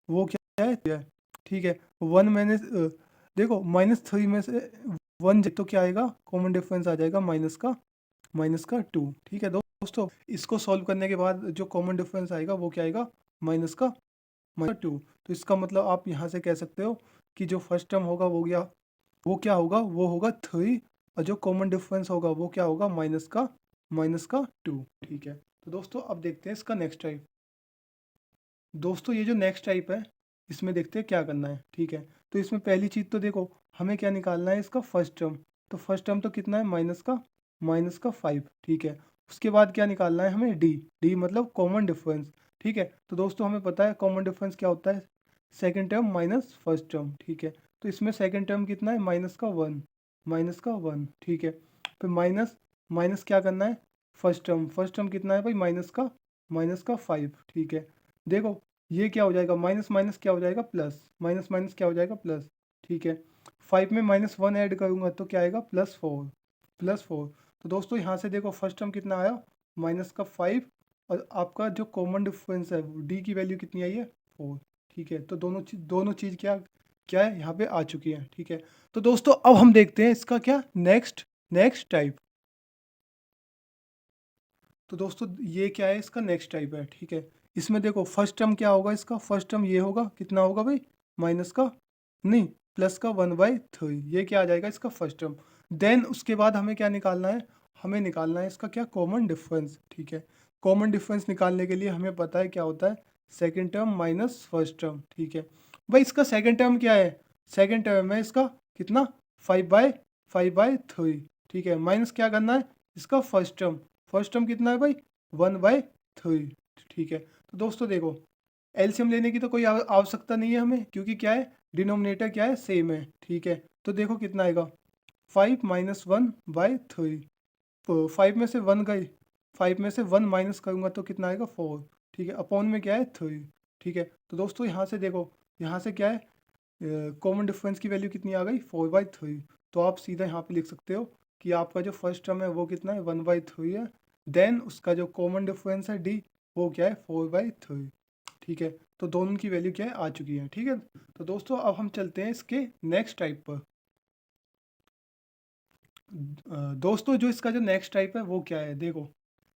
वो क्या है? 3 है। ठीक है, 1 माइनस देखो -3 में से 1 तो क्या आएगा? कॉमन डिफरेंस आ जाएगा माइनस का 2। ठीक है दोस्तों, इसको सॉल्व करने के बाद जो कॉमन डिफरेंस आएगा वो क्या आएगा? माइनस का 2। तो इसका मतलब आप यहाँ से कह सकते हो कि जो फर्स्ट टर्म होगा वो क्या होगा? वो होगा 3, और जो कॉमन डिफरेंस होगा वो क्या होगा? माइनस का 2। ठीक है, तो दोस्तों अब देखते हैं इसका नेक्स्ट टाइप। दोस्तों ये जो नेक्स्ट टाइप है, इसमें देखते हैं क्या करना है। ठीक है, तो इसमें पहली चीज़ तो देखो हमें क्या निकालना है? इसका फर्स्ट टर्म। तो फर्स्ट टर्म तो कितना है? माइनस का 5। ठीक है, उसके बाद क्या निकालना है हमें? डी। डी मतलब कॉमन डिफरेंस। ठीक है, तो दोस्तों हमें पता है कॉमन डिफरेंस क्या होता है? Second term minus first term. ठीक है, तो इसमें सेकंड टर्म कितना है? माइनस का 1। ठीक है, फिर माइनस माइनस क्या करना है? फर्स्ट टर्म कितना है भाई? माइनस का 5। ठीक है, देखो ये क्या हो जाएगा? माइनस माइनस क्या हो जाएगा? प्लस। माइनस माइनस क्या हो जाएगा? प्लस। ठीक है, 5 में -1 ऐड करूंगा तो क्या आएगा? +4। तो दोस्तों यहाँ से देखो फर्स्ट टर्म कितना आया? -5, और आपका जो कॉमन डिफरेंस है डी की वैल्यू कितनी आई है? 4। ठीक है, तो दोनों चीज़ क्या क्या है यहाँ पे आ चुकी है। ठीक है, तो दोस्तों अब हम देखते हैं इसका क्या नेक्स्ट नेक्स्ट टाइप। तो दोस्तों ये क्या है? इसका नेक्स्ट टाइप है। ठीक है, इसमें देखो फर्स्ट टर्म क्या होगा? इसका फर्स्ट टर्म ये होगा, कितना होगा भाई? माइनस का नहीं, +1/3। ये क्या आ जाएगा? इसका फर्स्ट टर्म। देन उसके बाद हमें क्या निकालना है? हमें निकालना है इसका क्या? Common difference. ठीक है, कॉमन डिफरेंस निकालने के लिए हमें पता है क्या होता है? Second term minus first term. ठीक है, भाई इसका सेकेंड टर्म क्या है? सेकेंड टर्म है इसका कितना? 5/3। ठीक है, माइनस क्या करना है? इसका फर्स्ट टर्म कितना है भाई? 1/3। ठीक है, तो दोस्तों देखो एलसीएम लेने की तो कोई आवश्यकता नहीं है हमें, क्योंकि क्या है? डिनोमिनेटर क्या है? सेम है। ठीक है, तो देखो कितना आएगा? 5 - 1/3। तो 5 में से 1 गई, 5 में से 1 माइनस करूँगा तो कितना आएगा? 4। ठीक है, अपॉन में क्या है? 3। ठीक है, तो दोस्तों यहाँ से देखो, यहाँ से क्या है? कॉमन डिफरेंस की वैल्यू कितनी आ गई? 4/3। तो आप सीधा यहाँ पे लिख सकते हो कि आपका जो फर्स्ट टर्म है वो कितना है? 1/3 है। देन उसका जो कॉमन डिफरेंस है डी, वो क्या है? 4/3। ठीक है, तो दोनों की वैल्यू क्या है? आ चुकी है। ठीक है, तो दोस्तों अब हम चलते हैं इसके नेक्स्ट टाइप पर। दोस्तों जो इसका जो नेक्स्ट टाइप है वो क्या है? देखो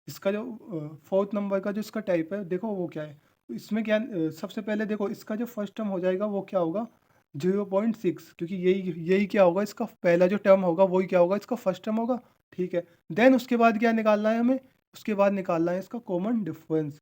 इसका जो फोर्थ नंबर का जो इसका टाइप है देखो वो क्या है, इसमें क्या सबसे पहले देखो इसका जो फर्स्ट टर्म हो जाएगा वो क्या होगा 0.6, क्योंकि यही यही क्या होगा इसका पहला जो टर्म होगा वही क्या होगा इसका फर्स्ट टर्म होगा। ठीक है, देन उसके बाद क्या निकालना है हमें, उसके बाद निकालना है इसका कॉमन डिफरेंस।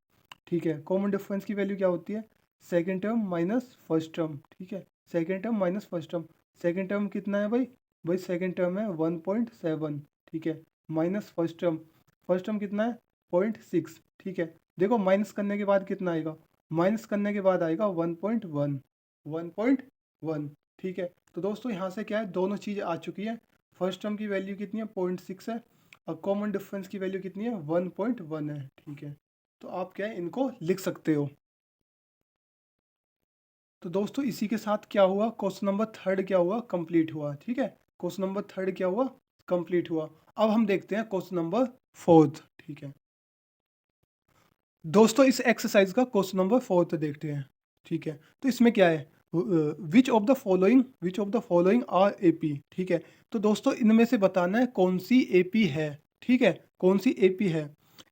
ठीक है, कॉमन डिफरेंस की वैल्यू क्या होती है, second term minus first term. ठीक है, second term minus first term, second term कितना है भाई, भाई सेकेंड टर्म है 1.7। ठीक है, माइनस फर्स्ट टर्म कितना है 0.6। ठीक है, देखो माइनस करने के बाद कितना आएगा, माइनस करने के बाद आएगा 1.1, 1.1। ठीक है, तो दोस्तों यहाँ से क्या है दोनों चीज़ आ चुकी है, फर्स्ट टर्म की वैल्यू कितनी है 0.6 है और कॉमन डिफरेंस की वैल्यू कितनी है 1.1 है। ठीक है, तो आप क्या है इनको लिख सकते हो। तो दोस्तों इसी के साथ क्या हुआ, क्वेश्चन नंबर थर्ड क्या हुआ, कंप्लीट हुआ। ठीक है, क्वेश्चन नंबर थर्ड क्या हुआ, कंप्लीट हुआ। अब हम देखते हैं क्वेश्चन नंबर फोर्थ। ठीक है दोस्तों, इस एक्सरसाइज का क्वेश्चन नंबर फोर्थ देखते हैं। ठीक है, तो इसमें क्या है, which of the following are AP. ठीक है, तो दोस्तों इनमें से बताना है कौन सी एपी है। ठीक है, कौन सी एपी है,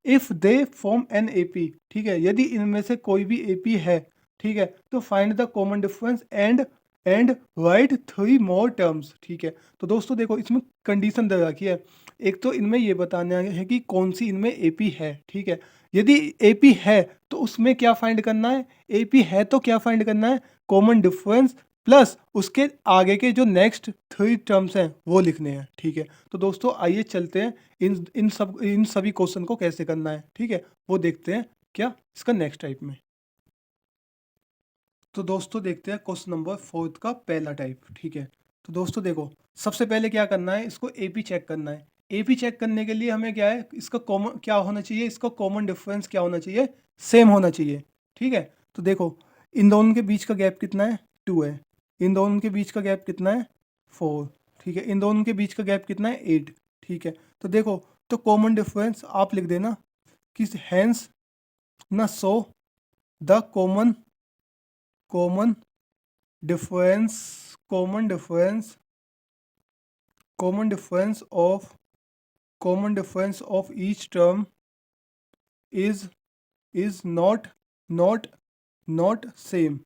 if they form an AP. ठीक है, यदि इनमें से कोई भी एपी है, ठीक है, तो find the common difference and right 3 more terms. ठीक है, तो दोस्तों देखो इसमें कंडीशन दे रखी है, एक तो इनमें ये बताना है कि कौन सी इनमें एपी है। ठीक है, यदि एपी है तो उसमें क्या फाइंड करना है, एपी है तो क्या फाइंड करना है, कॉमन डिफरेंस प्लस उसके आगे के जो नेक्स्ट 3 टर्म्स हैं वो लिखने हैं। ठीक है, तो दोस्तों आइए चलते हैं इन सभी क्वेश्चन को कैसे करना है। ठीक है, वो देखते हैं क्या इसका नेक्स्ट टाइप में। तो दोस्तों देखते हैं क्वेश्चन नंबर फोर्थ का पहला टाइप। ठीक है, तो दोस्तों देखो सबसे पहले क्या करना है, इसको एपी चेक करना है। एपी चेक करने के लिए हमें क्या है, इसका कॉमन क्या होना चाहिए, इसका कॉमन डिफरेंस क्या होना चाहिए, सेम होना चाहिए। ठीक है, तो देखो इन दोनों के बीच का गैप कितना है 2 है, इन दोनों के बीच का गैप कितना है 4। ठीक है, इन दोनों के बीच का गैप कितना है 8। ठीक है, तो देखो तो कॉमन डिफरेंस आप लिख देना कि हैंस ना सो the common common difference common difference common difference of common difference of each term is not not same।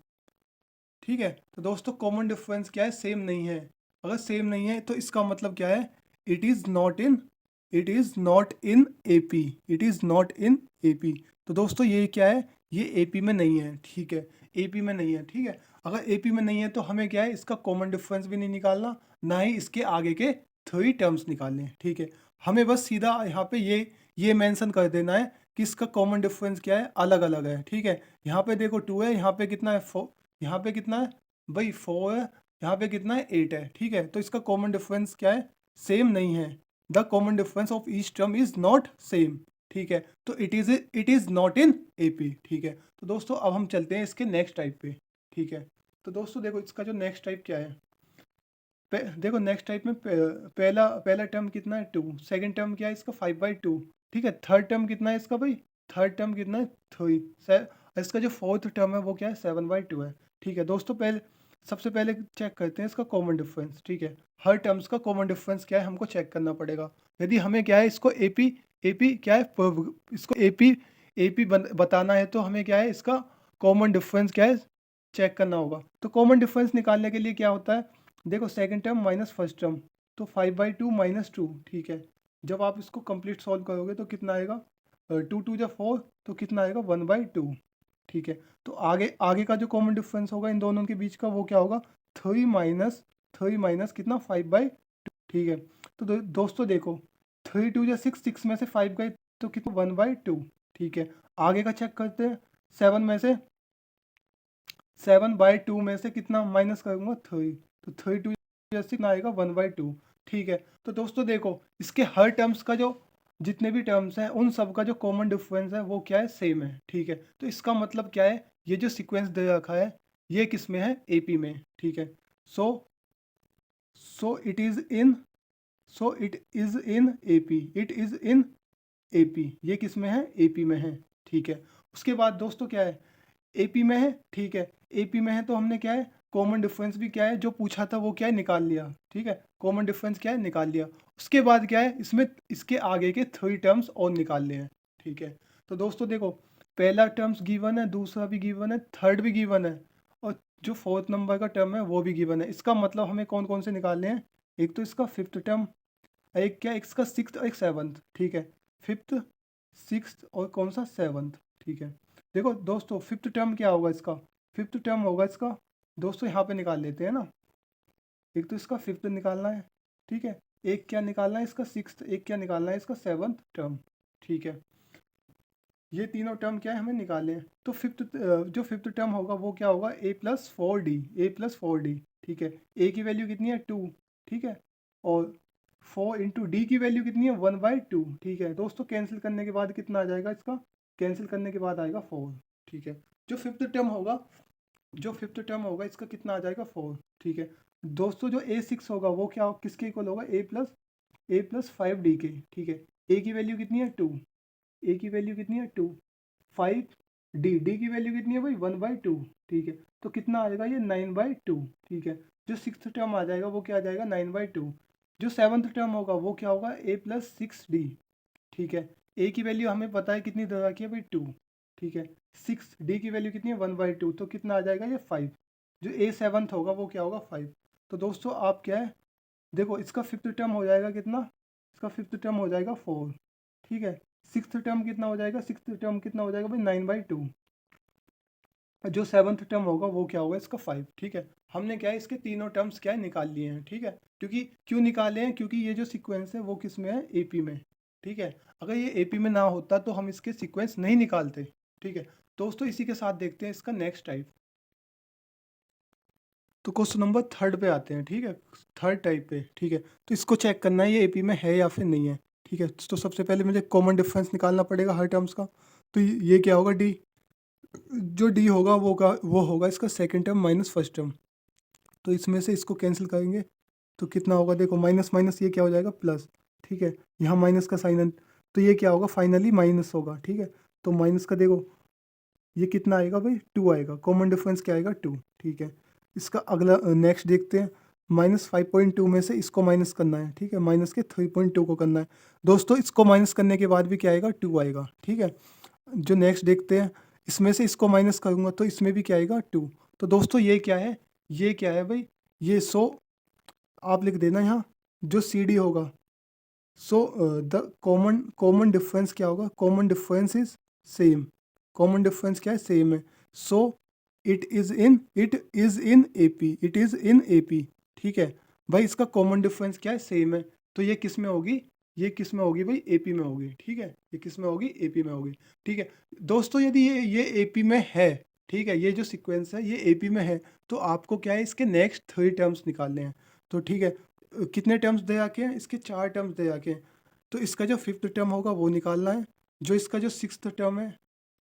ठीक है, तो दोस्तों कॉमन डिफरेंस क्या है, सेम नहीं है। अगर सेम नहीं है तो इसका मतलब क्या है, it is not in it is not in AP, it is not in AP. तो दोस्तों ये क्या है, ये एपी में नहीं है। ठीक है, एपी में नहीं है। ठीक है, अगर एपी में नहीं है तो हमें क्या है, इसका कॉमन डिफरेंस भी नहीं निकालना, ना ही इसके आगे के 3 टर्म्स निकालने हैं। ठीक है, हमें बस सीधा यहाँ पे ये मेंशन कर देना है कि इसका कॉमन डिफरेंस क्या है, अलग अलग है। ठीक है, यहाँ पे देखो 2 है, यहाँ पे कितना है 4, यहाँ पे कितना है भाई 4 है, यहाँ पे कितना है 8 है। ठीक है, तो इसका कॉमन डिफरेंस क्या है, सेम नहीं है। The common difference of each term is not same. ठीक है, तो it is not in AP. ठीक है, तो दोस्तों अब हम चलते हैं इसके नेक्स्ट टाइप पे। ठीक है, तो दोस्तों देखो इसका जो नेक्स्ट टाइप क्या है, देखो नेक्स्ट टाइप में पहला पहला टर्म कितना है 2, सेकंड टर्म क्या है इसका 5/2। ठीक है, थर्ड टर्म कितना है इसका भाई, थर्ड टर्म कितना है 3। इसका जो फोर्थ टर्म है वो क्या है 7/2 है। ठीक है दोस्तों, पहले सबसे पहले चेक करते हैं इसका कॉमन डिफरेंस। ठीक है, हर टर्म्स का कॉमन डिफरेंस क्या है हमको चेक करना पड़ेगा। यदि हमें क्या है इसको एपी एपी क्या है इसको एपी एपी बताना है तो हमें क्या है इसका कॉमन डिफरेंस क्या है चेक करना होगा। तो कॉमन डिफरेंस निकालने के लिए क्या होता है, देखो second term minus first term, तो 5/2 -2। ठीक है, जब आप इसको कंप्लीट सॉल्व करोगे तो कितना आएगा, 2 2 4, तो कितना आएगा 1/2। ठीक है, तो आगे आगे का जो कॉमन डिफरेंस होगा इन दोनों के बीच का वो क्या होगा 3 माइनस कितना 5/2। ठीक है, तो दोस्तों देखो 3 2 6, 6 में से 5 गए तो कितना 1/2। ठीक है, आगे का चेक करते हैं, 7 में से 7/2 में से कितना माइनस करूंगा 3, तो 3 2 कितना आएगा 1/2। ठीक है, तो दोस्तों देखो इसके हर टर्म्स का जो जितने भी टर्म्स हैं उन सब का जो कॉमन डिफरेंस है वो क्या है सेम है। ठीक है, तो इसका मतलब क्या है, ये जो सीक्वेंस दे रखा है ये किस में है, एपी में। ठीक है, so so it is in so it is in AP, it is in AP, ये किस में है, एपी में है। ठीक है, उसके बाद दोस्तों क्या है, एपी में है। ठीक है, एपी में है तो हमने क्या है कॉमन डिफरेंस भी क्या है जो पूछा था वो क्या है निकाल लिया। ठीक है, कॉमन डिफरेंस क्या है निकाल लिया। उसके बाद क्या है इसमें इसके आगे के 3 टर्म्स और निकालने हैं। ठीक है। तो दोस्तों देखो, पहला टर्म्स गिवन है, दूसरा भी गिवन है, थर्ड भी गिवन है, और जो फोर्थ नंबर का टर्म है वो भी गिवन है। इसका मतलब हमें कौन कौन से निकालने हैं? एक तो इसका फिफ्थ टर्म, एक क्या, इसका सिक्स्थ और एक सेवन्थ। ठीक है, फिफ्थ, सिक्स्थ और कौन सा, सेवन्थ। ठीक है, देखो दोस्तों फिफ्थ टर्म क्या होगा इसका? फिफ्थ टर्म होगा इसका दोस्तों, यहाँ पे निकाल लेते हैं ना। एक तो इसका फिफ्थ निकालना है, ठीक है, एक क्या निकालना है इसका सिक्स्थ, एक क्या निकालना है इसका सेवन्थ टर्म। ठीक है, ये तीनों टर्म क्या है, हमें निकालने हैं। तो फिफ्थ, जो फिफ्थ टर्म होगा वो क्या होगा, ए प्लस फोर डी, ए प्लस फोर डी। ठीक है, ए की वैल्यू कितनी है, टू। ठीक है, और फोर इंटू डी की वैल्यू कितनी है, वन बाई टू। ठीक है दोस्तों, कैंसिल करने के बाद कितना आ जाएगा इसका? कैंसिल करने के बाद आएगा फोर। ठीक है, जो फिफ्थ टर्म होगा, जो फिफ्थ टर्म होगा इसका कितना आ जाएगा, फोर। ठीक है दोस्तों, जो ए सिक्स होगा वो क्या, किसके इक्वल होगा, ए प्लस फाइव डी के। ठीक है, ए की वैल्यू कितनी है, टू। ए की वैल्यू कितनी है, टू। फाइव, डी की वैल्यू कितनी है भाई, वन बाई टू। ठीक है, तो कितना आएगा ये, नाइन बाई टू। ठीक है, जो सिक्स टर्म आ जाएगा वो क्या आ जाएगा, नाइन बाई टू। जो सेवन्थ टर्म होगा वो क्या होगा, ए प्लस सिक्स डी। ठीक है, ए की वैल्यू हमें पता है कितनी दे रखी है भाई, टू। ठीक है, सिक्स, डी की वैल्यू कितनी है, वन बाई टू, तो कितना आ जाएगा ये, फाइव। जो ए सेवन्थ होगा वो क्या होगा, फाइव। तो दोस्तों आप क्या है, देखो इसका फिफ्थ टर्म हो जाएगा कितना, इसका फिफ्थ टर्म हो जाएगा फोर। ठीक है, सिक्स्थ टर्म कितना हो जाएगा, सिक्स्थ टर्म कितना हो जाएगा भाई, नाइन बाई टू। जो सेवन्थ टर्म होगा वो क्या होगा, इसका फाइव। ठीक है, हमने क्या है, इसके तीनों टर्म्स क्या है, निकाल लिए हैं। ठीक है, क्योंकि क्यों निकाले हैं, क्योंकि ये जो सीक्वेंस है वो किस में है, एपी में। ठीक है, अगर ये एपी में ना होता तो हम इसके सीक्वेंस नहीं निकालते। ठीक है दोस्तों, इसी के साथ देखते हैं इसका नेक्स्ट टाइप। तो क्वेश्चन नंबर थर्ड पे आते हैं। ठीक है, थर्ड टाइप पे। ठीक है, तो इसको चेक करना है ये एपी में है या फिर नहीं है। ठीक है, तो सबसे पहले मुझे कॉमन डिफरेंस निकालना पड़ेगा हर टर्म्स का। तो ये क्या होगा, डी। जो डी होगा वो होगा इसका second term minus first term. तो इसमें से इसको कैंसिल करेंगे तो कितना होगा, देखो माइनस माइनस ये क्या हो जाएगा, प्लस। ठीक है, यहाँ माइनस का साइन है, तो ये क्या होगा, फाइनली माइनस होगा। ठीक है, तो माइनस का देखो ये कितना आएगा भाई, टू आएगा। कॉमन डिफरेंस क्या आएगा, टू। ठीक है, इसका अगला नेक्स्ट देखते हैं। माइनस फाइव पॉइंट टू में से इसको माइनस करना है। ठीक है, माइनस के थ्री पॉइंट टू को करना है। दोस्तों इसको माइनस करने के बाद भी क्या आएगा, टू आएगा। ठीक है, जो नेक्स्ट देखते हैं, इसमें से इसको माइनस करूँगा तो इसमें भी क्या आएगा, टू। तो दोस्तों ये क्या है, ये क्या है भाई, ये सो आप लिख देना यहाँ, जो सी डी होगा। सो द कॉमन डिफरेंस क्या होगा, common difference is same. Common difference क्या है, सेम है। सो it is in AP, it is in AP. ठीक है भाई, इसका कॉमन डिफरेंस क्या है, सेम है। तो ये किस में होगी, ये किस में होगी भाई, एपी में होगी। ठीक है, ये किस में होगी, एपी में होगी। ठीक है दोस्तों, यदि ये एपी में है, ठीक है, ये जो सीक्वेंस है ये एपी में है, तो आपको क्या है, इसके नेक्स्ट थ्री टर्म्स निकालने हैं। तो ठीक है, कितने टर्म्स दे आके हैं, इसके चार टर्म्स दे आके हैं। तो इसका जो फिफ्थ टर्म होगा वो निकालना है, जो इसका जो सिक्स्थ टर्म है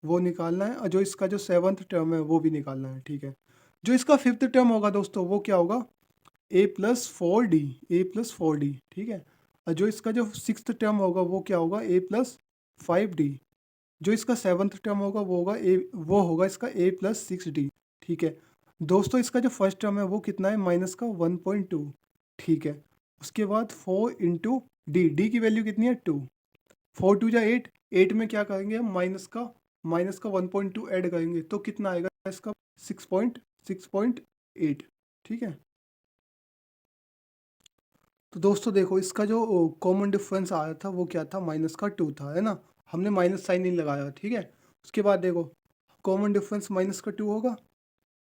वो निकालना है, और जो इसका जो सेवन्थ टर्म है वो भी निकालना है। ठीक है, जो इसका फिफ्थ टर्म होगा दोस्तों वो क्या होगा, ए प्लस फोर डी, ए प्लस फोर डी। ठीक है, और जो इसका जो सिक्स्थ टर्म होगा वो क्या होगा, ए प्लस फाइव डी। जो इसका सेवन्थ टर्म होगा वो होगा इसका ए प्लस सिक्स डी। ठीक है दोस्तों, इसका जो फर्स्ट टर्म है वो कितना है, माइनस का वन पॉइंट टू। ठीक है, उसके बाद फोर इंटू डी, डी की वैल्यू कितनी है, टू। फोर टू जा एट, एट में क्या करेंगे हम, माइनस का वन पॉइंट टू ऐड करेंगे तो कितना आएगा इसका, सिक्स पॉइंट एट। ठीक है, तो दोस्तों देखो इसका जो कॉमन डिफरेंस आया था वो क्या था, माइनस का टू था, है ना। हमने माइनस साइन नहीं लगाया। ठीक है, उसके बाद देखो कॉमन डिफरेंस माइनस का टू होगा,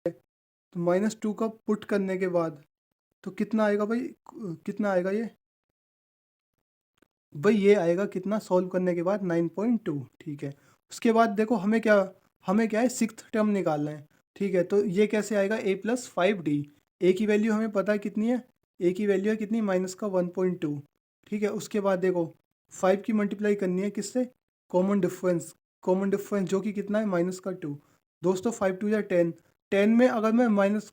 तो माइनस टू का पुट करने के बाद तो कितना आएगा भाई, कितना आएगा ये भाई, ये आएगा कितना, सॉल्व करने के बाद 9.2। ठीक है, उसके बाद देखो हमें क्या है, सिक्स्थ टर्म निकालना है। ठीक है, तो ये कैसे आएगा, ए प्लस फाइव डी। ए की वैल्यू हमें पता है कितनी है, ए की वैल्यू है कितनी, माइनस का 1.2। ठीक है, उसके बाद देखो फाइव की मल्टीप्लाई करनी है किससे, कॉमन डिफरेंस जो कि कितना है, माइनस का टू। दोस्तों फाइव टू या टेन, टेन में अगर मैं माइनस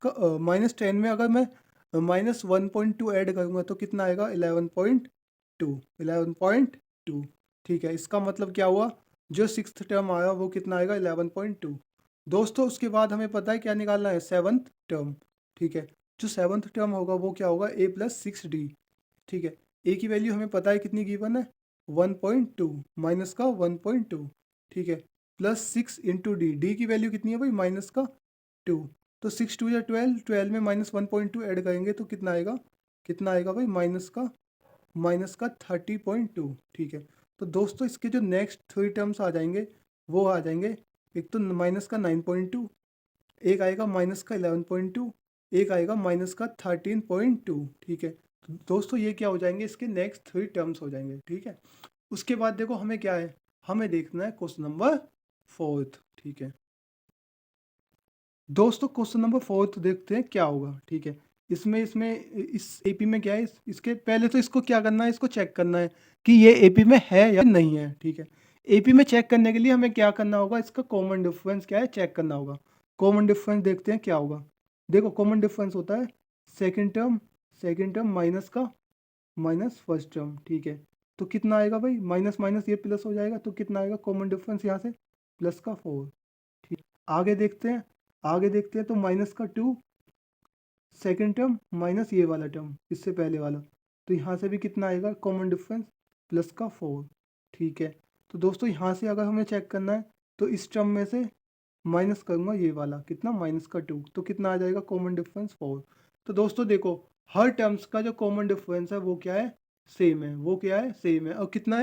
टेन में अगर मैं माइनस 1.2 ऐड करूँगा तो कितना आएगा, 11.2। ठीक है, इसका मतलब क्या हुआ, जो सिक्स्थ टर्म आया वो कितना आएगा, 11.2। दोस्तों उसके बाद हमें पता है क्या निकालना है, सेवन्थ टर्म। ठीक है, जो सेवन्थ टर्म होगा वो क्या होगा, ए प्लस सिक्स डी। ठीक है, ए की वैल्यू हमें पता है कितनी गिवन है, 1.2, माइनस का 1.2। ठीक है, प्लस 6 इंटू डी, डी की वैल्यू कितनी है भाई माइनस का 2, तो 6 2 या 12, 12 में माइनस 1.2 ऐड करेंगे तो कितना आएगा भाई माइनस का 30.2। ठीक है, तो दोस्तों इसके जो नेक्स्ट 3 टर्म्स आ जाएंगे वो आ जाएंगे, एक तो माइनस का 9.2, एक आएगा माइनस का 11.2, एक आएगा माइनस का 13.2। ठीक है, तो दोस्तों ये क्या हो जाएंगे, इसके नेक्स्ट 3 टर्म्स हो जाएंगे। ठीक है, उसके बाद देखो हमें क्या है, हमें देखना है क्वेश्चन नंबर 4। ठीक है दोस्तों, क्वेश्चन नंबर 4 देखते हैं क्या होगा। ठीक है, इसमें इसमें इस एपी में क्या है, इसके पहले तो इसको क्या करना है, इसको चेक करना है कि ये एपी में है या नहीं है। ठीक है, एपी में चेक करने के लिए हमें क्या करना होगा, इसका कॉमन डिफरेंस क्या है चेक करना होगा। कॉमन डिफरेंस देखते हैं क्या होगा। देखो कॉमन डिफरेंस होता है सेकेंड टर्म माइनस का माइनस फर्स्ट टर्म। ठीक है, तो कितना आएगा भाई, माइनस माइनस ये प्लस हो जाएगा, तो कितना आएगा कॉमन डिफरेंस यहाँ से प्लस का 4। ठीक, आगे देखते हैं तो माइनस का 2 सेकेंड टर्म माइनस ये वाला टर्म इससे पहले वाला, तो यहाँ से भी कितना आएगा कॉमन डिफरेंस प्लस का 4। ठीक है, तो दोस्तों यहाँ से अगर हमें चेक करना है तो इस टर्म में से माइनस करूँगा ये वाला, कितना माइनस का 2, तो कितना आ जाएगा कॉमन डिफरेंस 4। तो दोस्तों देखो हर टर्म्स का जो कॉमन डिफरेंस है वो क्या है, सेम है, वो क्या है सेम है, और कितना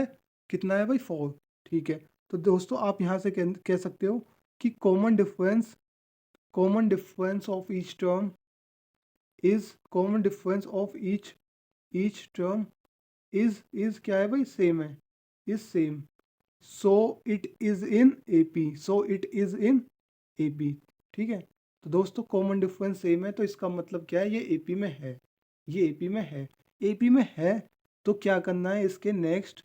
है भाई 4। ठीक है, तो दोस्तों आप यहाँ से कह सकते हो कि common difference of each term common difference of each term is क्या है भाई, सेम है, is same, so it is in AP. ठीक है, तो दोस्तों कॉमन डिफरेंस सेम है, तो इसका मतलब क्या है, ये एपी में है, एपी में है। तो क्या करना है, इसके नेक्स्ट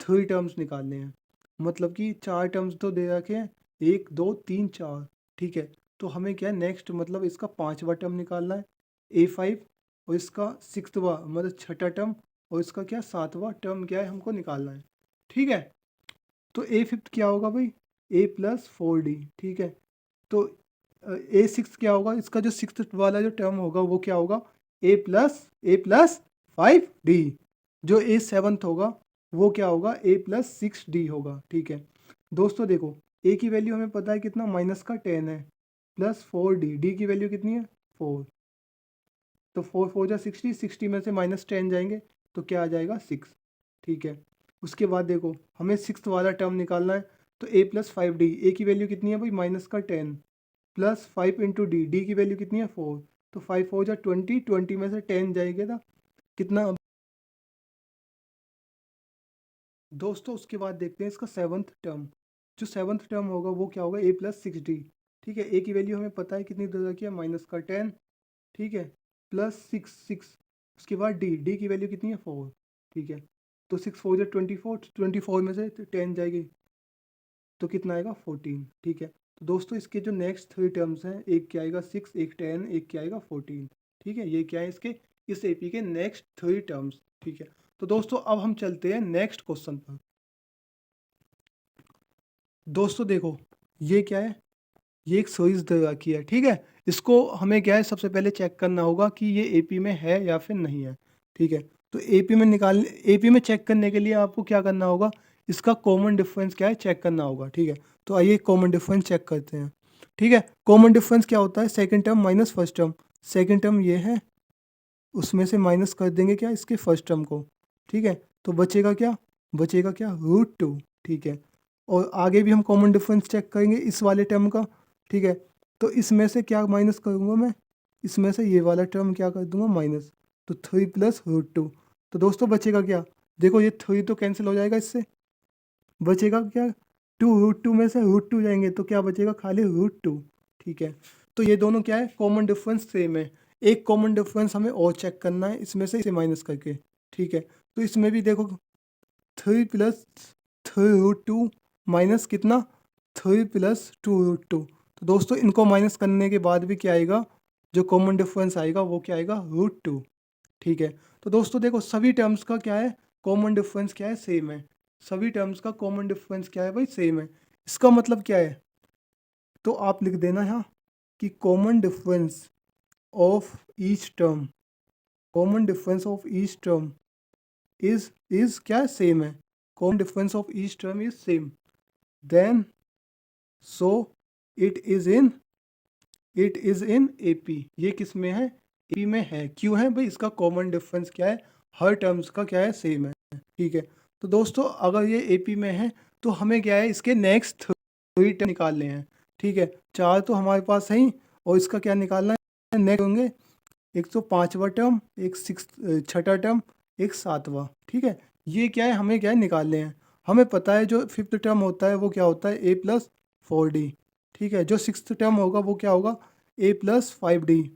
3 टर्म्स निकालने हैं, मतलब कि 4 टर्म्स तो दे रखे हैं, 1 2 3 4। ठीक है, तो हमें क्या है नेक्स्ट मतलब इसका 5वां टर्म निकालना है A5, और इसका 6वां मतलब छठा टर्म, और इसका क्या 7वां टर्म क्या है हमको निकालना है। ठीक है, तो A5 क्या होगा भाई, A प्लस 4D। ठीक है, तो A6 क्या होगा, इसका जो 6th वाला जो टर्म होगा वो क्या होगा, A प्लस 5D। जो A7 होगा वो क्या होगा, A+6D होगा। ठीक है, दोस्तों देखो A की वैल्यू हमें पता है कितना माइनस का 10 है, प्लस 4D, डी की वैल्यू कितनी है 4, तो 4 4 जा 60, 60 में से माइनस 10 जाएंगे तो क्या आ जाएगा 6। ठीक है, उसके बाद देखो हमें 6th वाला टर्म निकालना है, तो A+5D, ए की वैल्यू कितनी है भाई माइनस का 10, प्लस 5 इंटू डी की वैल्यू कितनी है 4, तो 5 4 जा 20, 20 में से 10 जाएगा कितना। दोस्तों उसके बाद देखते हैं इसका 7th टर्म, जो 7th टर्म होगा वो क्या होगा, A+6D। ठीक है, ए की वैल्यू हमें पता है कितनी दे रखी है माइनस का 10। ठीक है, प्लस 6 उसके बाद डी की वैल्यू कितनी है 4। ठीक है, तो 6 4 जा 24, 24 में से 10 जाएगी तो कितना आएगा 14। ठीक है, तो दोस्तों इसके जो नेक्स्ट 3 टर्म्स हैं, एक क्या आएगा 6, एक 10, एक क्या आएगा 14। ठीक है, ये क्या है इसके इस एपी के नेक्स्ट 3 टर्म्स। ठीक है, तो दोस्तों अब हम चलते हैं नेक्स्ट क्वेश्चन पर। दोस्तों देखो ये क्या है, ये एक सीरीज दे रखी है। ठीक है, इसको हमें क्या है सबसे पहले चेक करना होगा कि ये एपी में है या फिर नहीं है। ठीक है, तो एपी में चेक करने के लिए आपको क्या करना होगा, इसका कॉमन डिफरेंस क्या है चेक करना होगा। ठीक है, तो आइए कॉमन डिफरेंस चेक करते हैं। ठीक है, कॉमन डिफरेंस क्या होता है, second term minus first term, second term ये है, उसमें से माइनस कर देंगे क्या इसके फर्स्ट टर्म को। ठीक है, तो बचेगा क्या √2। ठीक है, और आगे भी हम कॉमन डिफरेंस चेक करेंगे इस वाले टर्म का। ठीक है, तो इसमें से क्या माइनस करूँगा मैं, इसमें से ये वाला टर्म क्या कर दूंगा माइनस, तो 3 प्लस √2। तो दोस्तों बचेगा क्या, देखो ये 3 तो कैंसिल हो जाएगा, इससे बचेगा क्या 2, √2 में से √2 जाएंगे तो क्या बचेगा खाली √2। ठीक है, तो ये दोनों क्या है कॉमन डिफरेंस सेम है। एक कॉमन डिफरेंस हमें और चेक करना है इसमें से इसे माइनस करके। ठीक है, तो इसमें भी देखो 3 प्लस 3 √2 माइनस कितना 3 प्लस 2 √2। तो दोस्तों इनको माइनस करने के बाद भी क्या आएगा, जो कॉमन डिफरेंस आएगा वो क्या आएगा √2। ठीक है, तो दोस्तों देखो सभी टर्म्स का क्या है कॉमन डिफरेंस क्या है सेम है, सभी टर्म्स का कॉमन डिफरेंस क्या है भाई सेम है। इसका मतलब क्या है, तो आप लिख देना यहाँ कि common difference of each term is क्या सेम है, common difference of each term is same. Then so it is in AP. ये किस में है? एपी में है। क्यों है भाई? इसका कॉमन डिफरेंस क्या है? हर टर्म्स का क्या है? सेम है। ठीक है, तो दोस्तों अगर ये एपी में है तो हमें क्या है, इसके नेक्स्ट थ्री टर्म निकालने हैं। ठीक है, चार तो हमारे पास है ही, और इसका क्या निकालना है? नेक्स्ट होंगे एक तो पांचवा टर्म, एक छठा टर्म, एक सातवां। ठीक है, ये क्या है, हमें क्या है निकालने हैं। हमें पता है जो फिफ्थ टर्म होता है वो क्या होता है? a+4d। ठीक है, जो सिक्स्थ टर्म होगा वो क्या होगा? a+5d।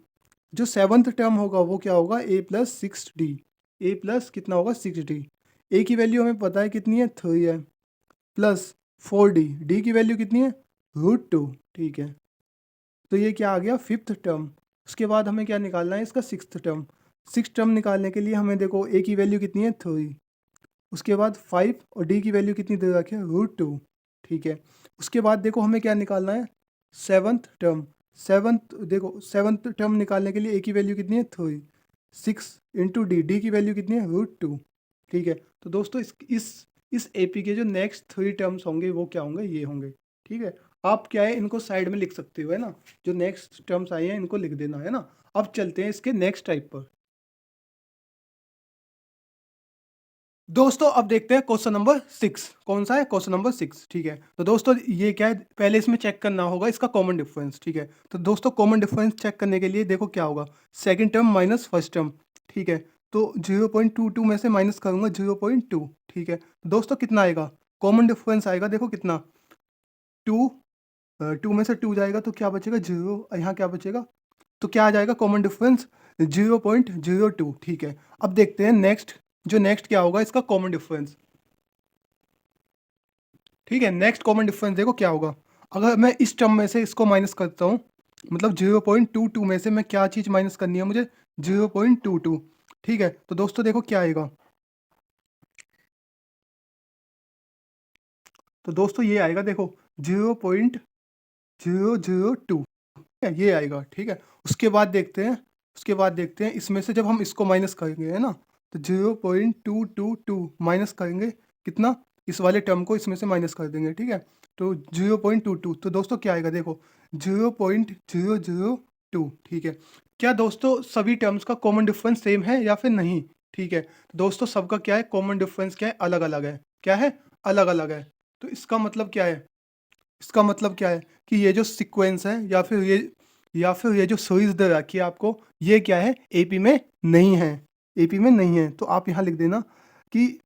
जो सेवन्थ टर्म होगा वो क्या होगा? a+6d। a प्लस कितना होगा? 6d। a की वैल्यू हमें पता है कितनी है? 3 है। प्लस 4d, d की वैल्यू कितनी है? √2। ठीक है, तो ये क्या आ गया? Fifth term. उसके बाद हमें क्या निकालना है? इसका सिक्स्थ टर्म। सिक्स टर्म निकालने के लिए हमें देखो a की वैल्यू कितनी है? 3। उसके बाद 5 और d की वैल्यू कितनी दे रखी है? √2। ठीक है, उसके बाद देखो हमें क्या निकालना है? Seventh term. सेवन्थ टर्म निकालने के लिए a की वैल्यू कितनी है? 3। 6 इंटू डी की वैल्यू कितनी है? √2। ठीक है, तो दोस्तों इस एपी के जो नेक्स्ट थ्री टर्म्स होंगे वो क्या होंगे? ये होंगे। ठीक है, आप क्या है इनको साइड में लिख सकते हो, है ना। जो नेक्स्ट टर्म्स आए हैं इनको लिख देना, है ना। अब चलते हैं इसके नेक्स्ट टाइप पर। दोस्तों अब देखते हैं क्वेश्चन नंबर 6। कौन सा है? Question number 6। ठीक है, तो दोस्तों ये क्या है, पहले इसमें चेक करना होगा इसका कॉमन डिफरेंस। ठीक है, तो दोस्तों कॉमन डिफरेंस चेक करने के लिए देखो क्या होगा? Second term minus first term. ठीक है, तो 0.22 में से माइनस करूंगा 0.2। ठीक है, तो दोस्तों कितना आएगा? कॉमन डिफरेंस आएगा देखो कितना? 2। 2 में से 2 जाएगा तो क्या बचेगा? 0। यहाँ क्या बचेगा? तो क्या आ जाएगा कॉमन डिफरेंस? 0.02। ठीक है, अब देखते हैं नेक्स्ट। जो नेक्स्ट क्या होगा इसका कॉमन डिफरेंस। ठीक है, नेक्स्ट कॉमन डिफरेंस देखो क्या होगा। अगर मैं इस टर्म में से इसको माइनस करता हूँ, मतलब 0.22 में से मैं क्या चीज़ माइनस करनी है मुझे? 0.22। ठीक है, तो दोस्तों देखो क्या आएगा। तो दोस्तों ये आएगा देखो 0.002। ये आएगा। ठीक है, उसके बाद देखते हैं इसमें से जब हम इसको माइनस करेंगे, है ना, तो 0.222 माइनस करेंगे कितना? इस वाले टर्म को इसमें से माइनस कर देंगे। ठीक है, तो 0.22, तो दोस्तों क्या आएगा देखो? 0.002। ठीक है, क्या दोस्तों सभी टर्म्स का कॉमन डिफरेंस सेम है या फिर नहीं? ठीक है, तो दोस्तों सबका क्या है? कॉमन डिफरेंस क्या है? अलग अलग है। क्या है? अलग अलग है। तो इसका मतलब क्या है? इसका मतलब क्या है कि ये जो सीक्वेंस है या फिर ये जो सीरीज दे रखी है आपको, ये क्या है? एपी में नहीं है। एपी में नहीं है, तो आप यहाँ लिख देना कि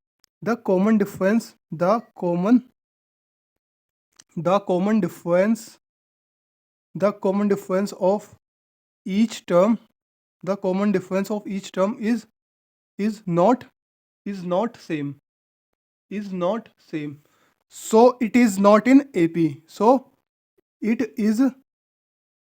the common difference the common difference the common difference of each term the common difference of each term is not same is not same so it is not in AP so it is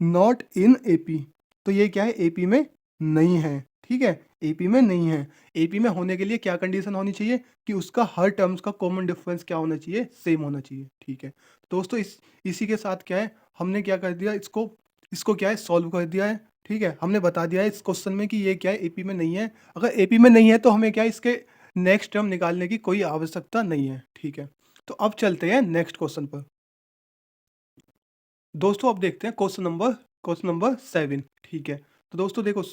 not in AP. तो ये क्या है? AP में नहीं है। ठीक है, AP में नहीं है। एपी में होने के लिए क्या कंडीशन होनी चाहिए? कि उसका हर टर्म्स का कॉमन डिफरेंस क्या होना चाहिए? सेम होना चाहिए। ठीक है, दोस्तों इसी के साथ क्या है, हमने क्या कर दिया, इसको इसको क्या है सॉल्व कर दिया है। ठीक है, हमने बता दिया है इस क्वेश्चन में कि ये क्या है? एपी में नहीं है। अगर एपी में नहीं है तो हमें क्या है इसके नेक्स्ट टर्म निकालने की कोई आवश्यकता नहीं है। ठीक है, तो अब चलते हैं नेक्स्ट क्वेश्चन पर। दोस्तों अब देखते हैं क्वेश्चन नंबर 7। ठीक है, तो दोस्तों देखो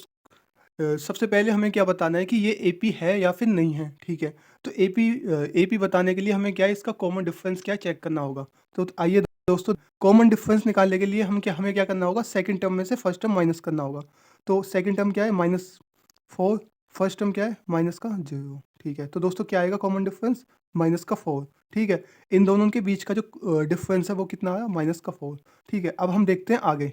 सबसे पहले हमें क्या बताना है कि ये एपी है या फिर नहीं है। ठीक है, तो एपी बताने के लिए हमें क्या है? इसका कॉमन डिफरेंस क्या चेक करना होगा। तो आइए दोस्तों, कॉमन डिफरेंस निकालने के लिए हमें क्या करना होगा? सेकंड टर्म में से फर्स्ट टर्म माइनस करना होगा। तो सेकंड टर्म क्या है? -4। फर्स्ट टर्म क्या है? माइनस का 0। ठीक है, तो दोस्तों क्या आएगा कॉमन डिफरेंस? -4। ठीक है, इन दोनों के बीच का जो डिफरेंस है वो कितना आया? -4। ठीक है, अब हम देखते हैं आगे।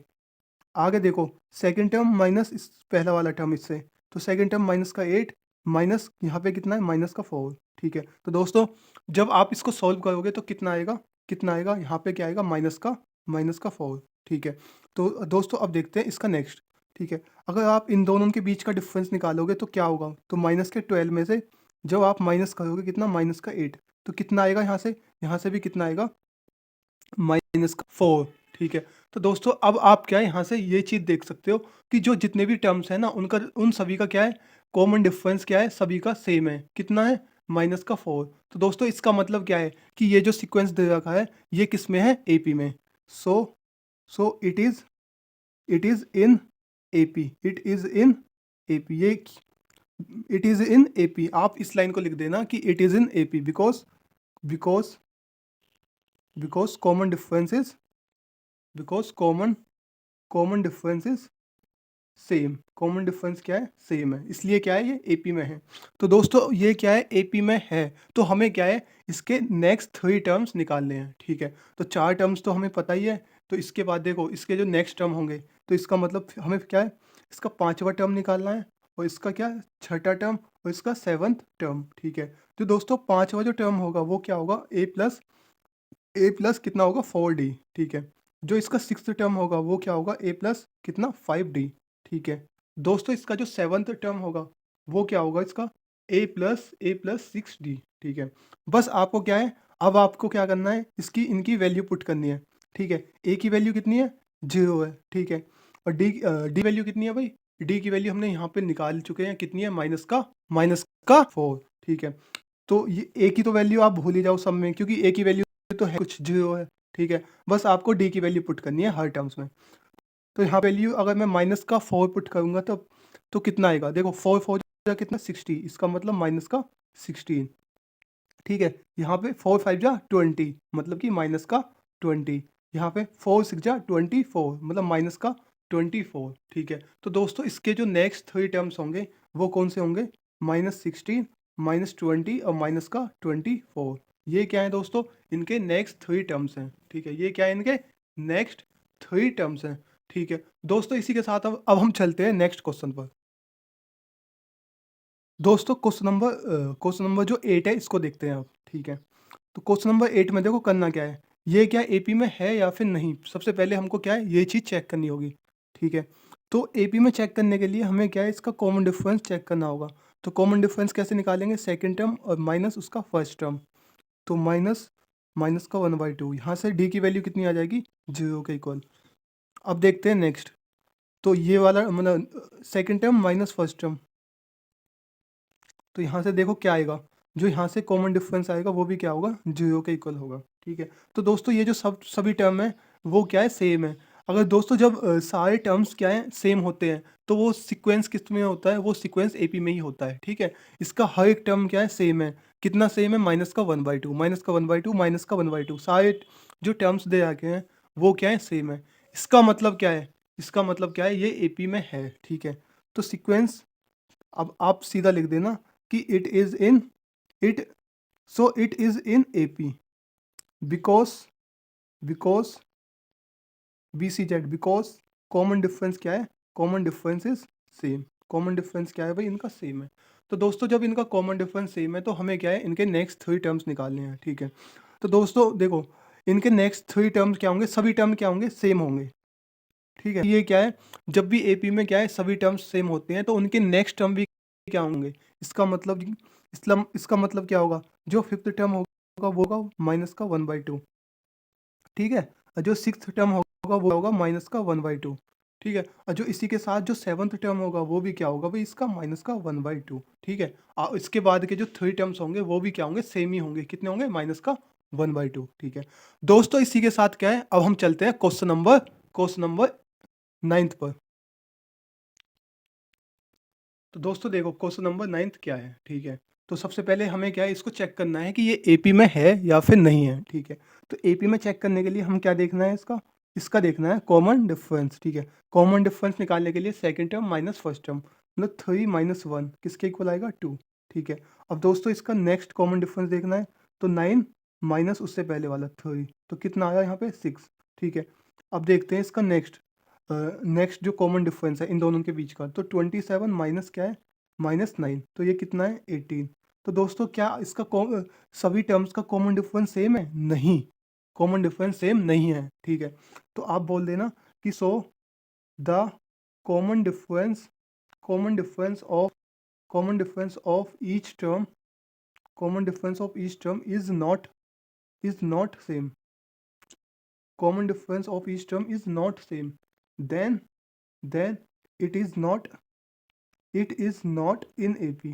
आगे देखो, सेकंड टर्म माइनस इस पहला वाला टर्म इससे, तो सेकंड टर्म माइनस का 8 माइनस यहाँ पे कितना है? -4। ठीक है, तो दोस्तों जब आप इसको सॉल्व करोगे तो कितना आएगा? यहाँ पे क्या आएगा? -4। ठीक है, तो दोस्तों अब देखते हैं इसका नेक्स्ट। ठीक है, अगर आप इन दोनों के बीच का डिफरेंस निकालोगे तो क्या होगा? तो माइनस के 12 में से जब आप माइनस करोगे कितना? -8, तो कितना आएगा यहाँ से भी कितना आएगा? -4। ठीक है, तो दोस्तों अब आप क्या है यहाँ से ये चीज़ देख सकते हो कि जो जितने भी टर्म्स हैं ना उन सभी का क्या है? कॉमन डिफरेंस क्या है? सभी का सेम है। कितना है? माइनस का 4। तो दोस्तों इसका मतलब क्या है कि ये जो सीक्वेंस दे रखा है ये किस में है, एपी में। सो it is in AP, it is in AP, ये इट इज इन एपी। आप इस लाइन को लिख देना कि it is in AP because because common differences because common differences same, common difference क्या है, सेम है, इसलिए क्या है ये एपी में है। तो दोस्तों ये क्या है, एपी में है, तो हमें क्या है इसके नेक्स्ट 3 टर्म्स निकालने हैं, ठीक है। तो 4 टर्म्स तो हमें पता ही है, तो इसके बाद देखो इसके जो नेक्स्ट टर्म होंगे, तो इसका मतलब हमें क्या है, इसका 5वां टर्म निकालना है, और इसका क्या है 6ठा टर्म, और इसका 7th टर्म, ठीक है। तो दोस्तों 5वां जो टर्म होगा वो क्या होगा, ए प्लस कितना होगा 4d, ठीक है। जो इसका 6th टर्म होगा वो क्या होगा, ए प्लस कितना 5d, ठीक है। दोस्तों इसका जो 7th टर्म होगा वो क्या होगा, इसका ए प्लस 6d, ठीक है। बस आपको क्या है, अब आपको क्या करना है, इसकी इनकी वैल्यू पुट करनी है, ठीक है। ए की वैल्यू कितनी है, 0 है, ठीक है। और डी वैल्यू कितनी है भाई, डी की वैल्यू हमने यहाँ पे निकाल चुके हैं, कितनी है, माइनस का 4, ठीक है। तो ये ए की तो वैल्यू आप भूल ही जाओ सब में, क्योंकि ए की वैल्यू तो है कुछ 0 है, ठीक है। बस आपको डी की वैल्यू पुट करनी है हर टर्म्स में। तो यहाँ वैल्यू अगर मैं -4 पुट करूँगा तो कितना आएगा, देखो 4 4 जा कितना 60, इसका मतलब -16, ठीक है। यहाँ पे 4 5 जा 20, मतलब कि -20। यहाँ पे 4 6 जा 24, मतलब -24, ठीक है। तो दोस्तों इसके जो नेक्स्ट 3 टर्म्स होंगे वो कौन से होंगे, -16, -20 और -24। ये क्या है दोस्तों, इनके नेक्स्ट 3 टर्म्स हैं, ठीक है। ये क्या है, इनके नेक्स्ट 3 टर्म्स हैं, ठीक है। दोस्तों इसी के साथ अब हम चलते हैं नेक्स्ट क्वेश्चन पर। दोस्तों क्वेश्चन नंबर जो 8 है इसको देखते हैं अब, ठीक है। तो क्वेश्चन नंबर 8 में देखो करना क्या है, ये क्या एपी में है या फिर नहीं, सबसे पहले हमको क्या है ये चीज़ चेक करनी होगी, ठीक है। तो एपी में चेक करने के लिए हमें क्या है, इसका कॉमन डिफरेंस चेक करना होगा। तो कॉमन डिफरेंस कैसे निकालेंगे, सेकंड टर्म और माइनस उसका फर्स्ट टर्म। तो माइनस माइनस का 1/2, यहाँ से डी की वैल्यू कितनी आ जाएगी, 0 के इक्वल। अब देखते हैं नेक्स्ट, तो ये वाला मतलब second term minus first term, तो यहाँ से देखो क्या आएगा, जो यहाँ से कॉमन डिफरेंस आएगा वो भी क्या होगा, 0 के इक्वल होगा, ठीक है। तो दोस्तों ये जो सभी टर्म है वो क्या है, सेम है। अगर दोस्तों जब सारे टर्म्स क्या है सेम होते हैं तो वो सीक्वेंस किस में होता है, वो सीक्वेंस एपी में ही होता है, ठीक है। इसका हर एक टर्म क्या है, सेम है। कितना सेम है, -1/2, -1/2, -1/2, सारे जो टर्म्स दे रखे हैं वो क्या है, सेम है। इसका मतलब क्या है, इसका मतलब क्या है, ये एपी में है, ठीक है। तो सीक्वेंस अब आप सीधा लिख देना कि it it is in AP because because BCZ, because common difference क्या है, common difference is same. Common difference क्या है भाई, इनका सेम है। तो दोस्तों जब इनका कॉमन डिफरेंस सेम है तो हमें क्या है, इनके नेक्स्ट 3 टर्म्स निकालने हैं, ठीक है। तो दोस्तों देखो इनके नेक्स्ट 3 टर्म्स क्या होंगे, सभी टर्म क्या होंगे, सेम होंगे, ठीक है। ये क्या है, जब भी एपी में क्या है सभी टर्म्स सेम होते हैं तो उनके नेक्स्ट टर्म भी क्या होंगे, इसका मतलब इसका मतलब क्या होगा, जो 5th टर्म होगा वो होगा -1/2, ठीक है। और जो 6th टर्म होगा वो होगा -1/2, ठीक है। और जो इसी के साथ जो 7th टर्म होगा वो भी क्या होगा भाई, इसका -1/2, ठीक है। और इसके बाद के जो 3 टर्म्स होंगे वो भी क्या होंगे, सेम ही होंगे, कितने होंगे, -1/2, ठीक है। दोस्तों इसी के साथ क्या है, अब हम चलते हैं क्वेश्चन नंबर 9th पर। तो दोस्तों देखो क्वेश्चन नंबर 9th क्या है, ठीक है। तो सबसे पहले हमें क्या है, इसको चेक करना है कि ये एपी में है या फिर नहीं है, ठीक है। तो एपी में चेक करने के लिए हम क्या देखना है, इसका देखना है कॉमन डिफरेंस, ठीक है। कॉमन डिफरेंस निकालने के लिए second term minus first term, मतलब 3 - 1 किसके इक्वल आएगा, 2, ठीक है। अब दोस्तों इसका नेक्स्ट कॉमन डिफरेंस देखना है, तो 9 माइनस उससे पहले वाला 3, तो कितना आया यहाँ पे 6, ठीक है। अब देखते हैं इसका नेक्स्ट जो कॉमन डिफरेंस है इन दोनों के बीच का, तो 27 माइनस क्या है, -9, तो ये कितना है 18। तो दोस्तों क्या इसका सभी टर्म्स का कॉमन डिफरेंस सेम है, नहीं, कॉमन डिफरेंस सेम नहीं है, ठीक है। तो आप बोल देना कि सो the common difference common difference of common difference of each term common difference of each term is not same, common difference of each term is not same, then it is not in AP,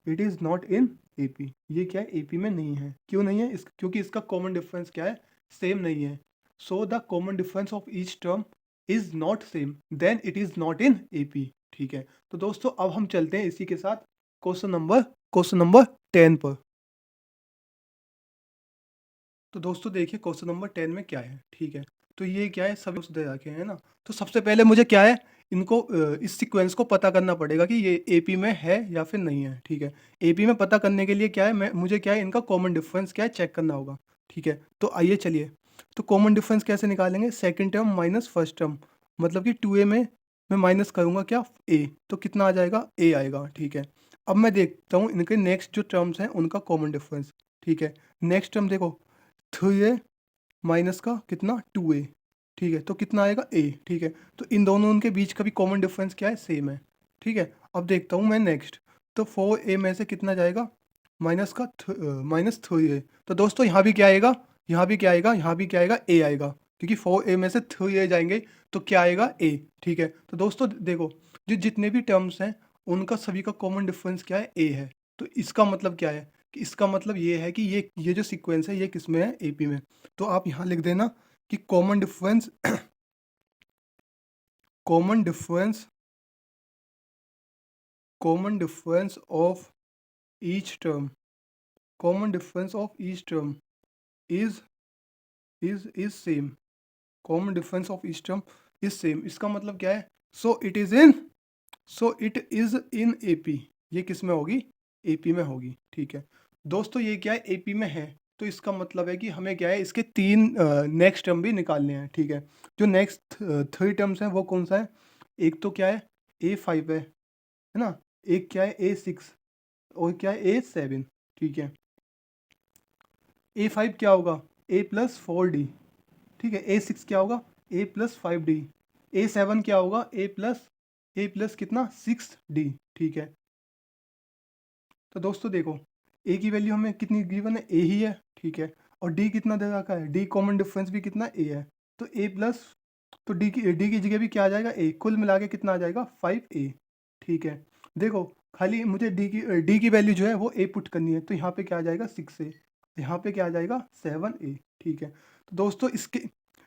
it is not in AP. ये क्या है, AP में नहीं है। क्यों नहीं है? क्योंकि इसका कॉमन डिफरेंस क्या है, सेम नहीं है। So the common difference of each term is not same, then it is not in AP. ठीक है, तो दोस्तों अब हम चलते हैं इसी के साथ क्वेश्चन नंबर 10 पर। तो दोस्तों देखिए क्वेश्चन नंबर 10 में क्या है। ठीक है, तो ये क्या है, सभी दे रखे हैं ना। तो सबसे पहले मुझे क्या है, इनको इस सीक्वेंस को पता करना पड़ेगा कि ये एपी में है या फिर नहीं है। ठीक है, एपी में पता करने के लिए क्या है, मुझे क्या है, इनका कॉमन डिफरेंस क्या है चेक करना होगा। ठीक है, तो आइए चलिए। तो कॉमन डिफरेंस कैसे निकालेंगे, second term minus first term, मतलब कि 2a में मैं माइनस करूँगा क्या, a, तो कितना आ जाएगा, a आएगा। ठीक है, अब मैं देखता हूँ इनके नेक्स्ट जो टर्म्स हैं उनका कॉमन डिफरेंस। ठीक है, नेक्स्ट टर्म देखो 3a माइनस का कितना 2a। ठीक है, तो कितना आएगा a। ठीक है, तो इन दोनों उनके बीच का भी कॉमन डिफरेंस क्या है, सेम है। ठीक है, अब देखता हूँ मैं नेक्स्ट, तो 4a में से कितना जाएगा, माइनस 3a। तो दोस्तों यहाँ भी क्या आएगा, यहाँ भी क्या आएगा, यहाँ भी क्या आएगा, a आएगा, क्योंकि 4a में से 3a जाएंगे तो क्या आएगा, a। ठीक है, तो दोस्तों देखो जो जितने भी टर्म्स हैं उनका सभी का कॉमन डिफरेंस क्या है, a है। तो इसका मतलब क्या है, कि इसका मतलब ये है कि ये जो सीक्वेंस है ये किस में है, एपी में। तो आप यहाँ लिख देना कि common difference common difference common difference of each term common difference of each term is is same. Common difference of each term is same, इसका मतलब क्या है, सो इट इज इन एपी। ये किस में होगी, एपी में होगी। ठीक है, दोस्तों ये क्या है, एपी में है, तो इसका मतलब है कि हमें क्या है, इसके तीन नेक्स्ट टर्म भी निकालने हैं। ठीक है, जो नेक्स्ट 3 टर्म्स हैं वो कौन सा है, एक तो क्या है, a5 है ना, एक क्या है a6, और क्या है a7। ठीक है, a5 क्या होगा, a+4d। ठीक है, a6 क्या होगा, a+5d। a7 क्या होगा, a+ कितना 6d। ठीक है, तो दोस्तों देखो a की वैल्यू हमें कितनी गिवन है, a ही है। ठीक है, और d कितना दे रखा है, d कॉमन डिफरेंस भी कितना a है, तो a+, तो d की जगह भी क्या आ जाएगा, a, कुल मिला के कितना आ जाएगा 5a। ठीक है, देखो खाली मुझे d की वैल्यू जो है वो a पुट करनी है, तो यहाँ पे क्या आ जाएगा 6a, यहाँ पे क्या आ जाएगा 7a। ठीक है, तो दोस्तों इसके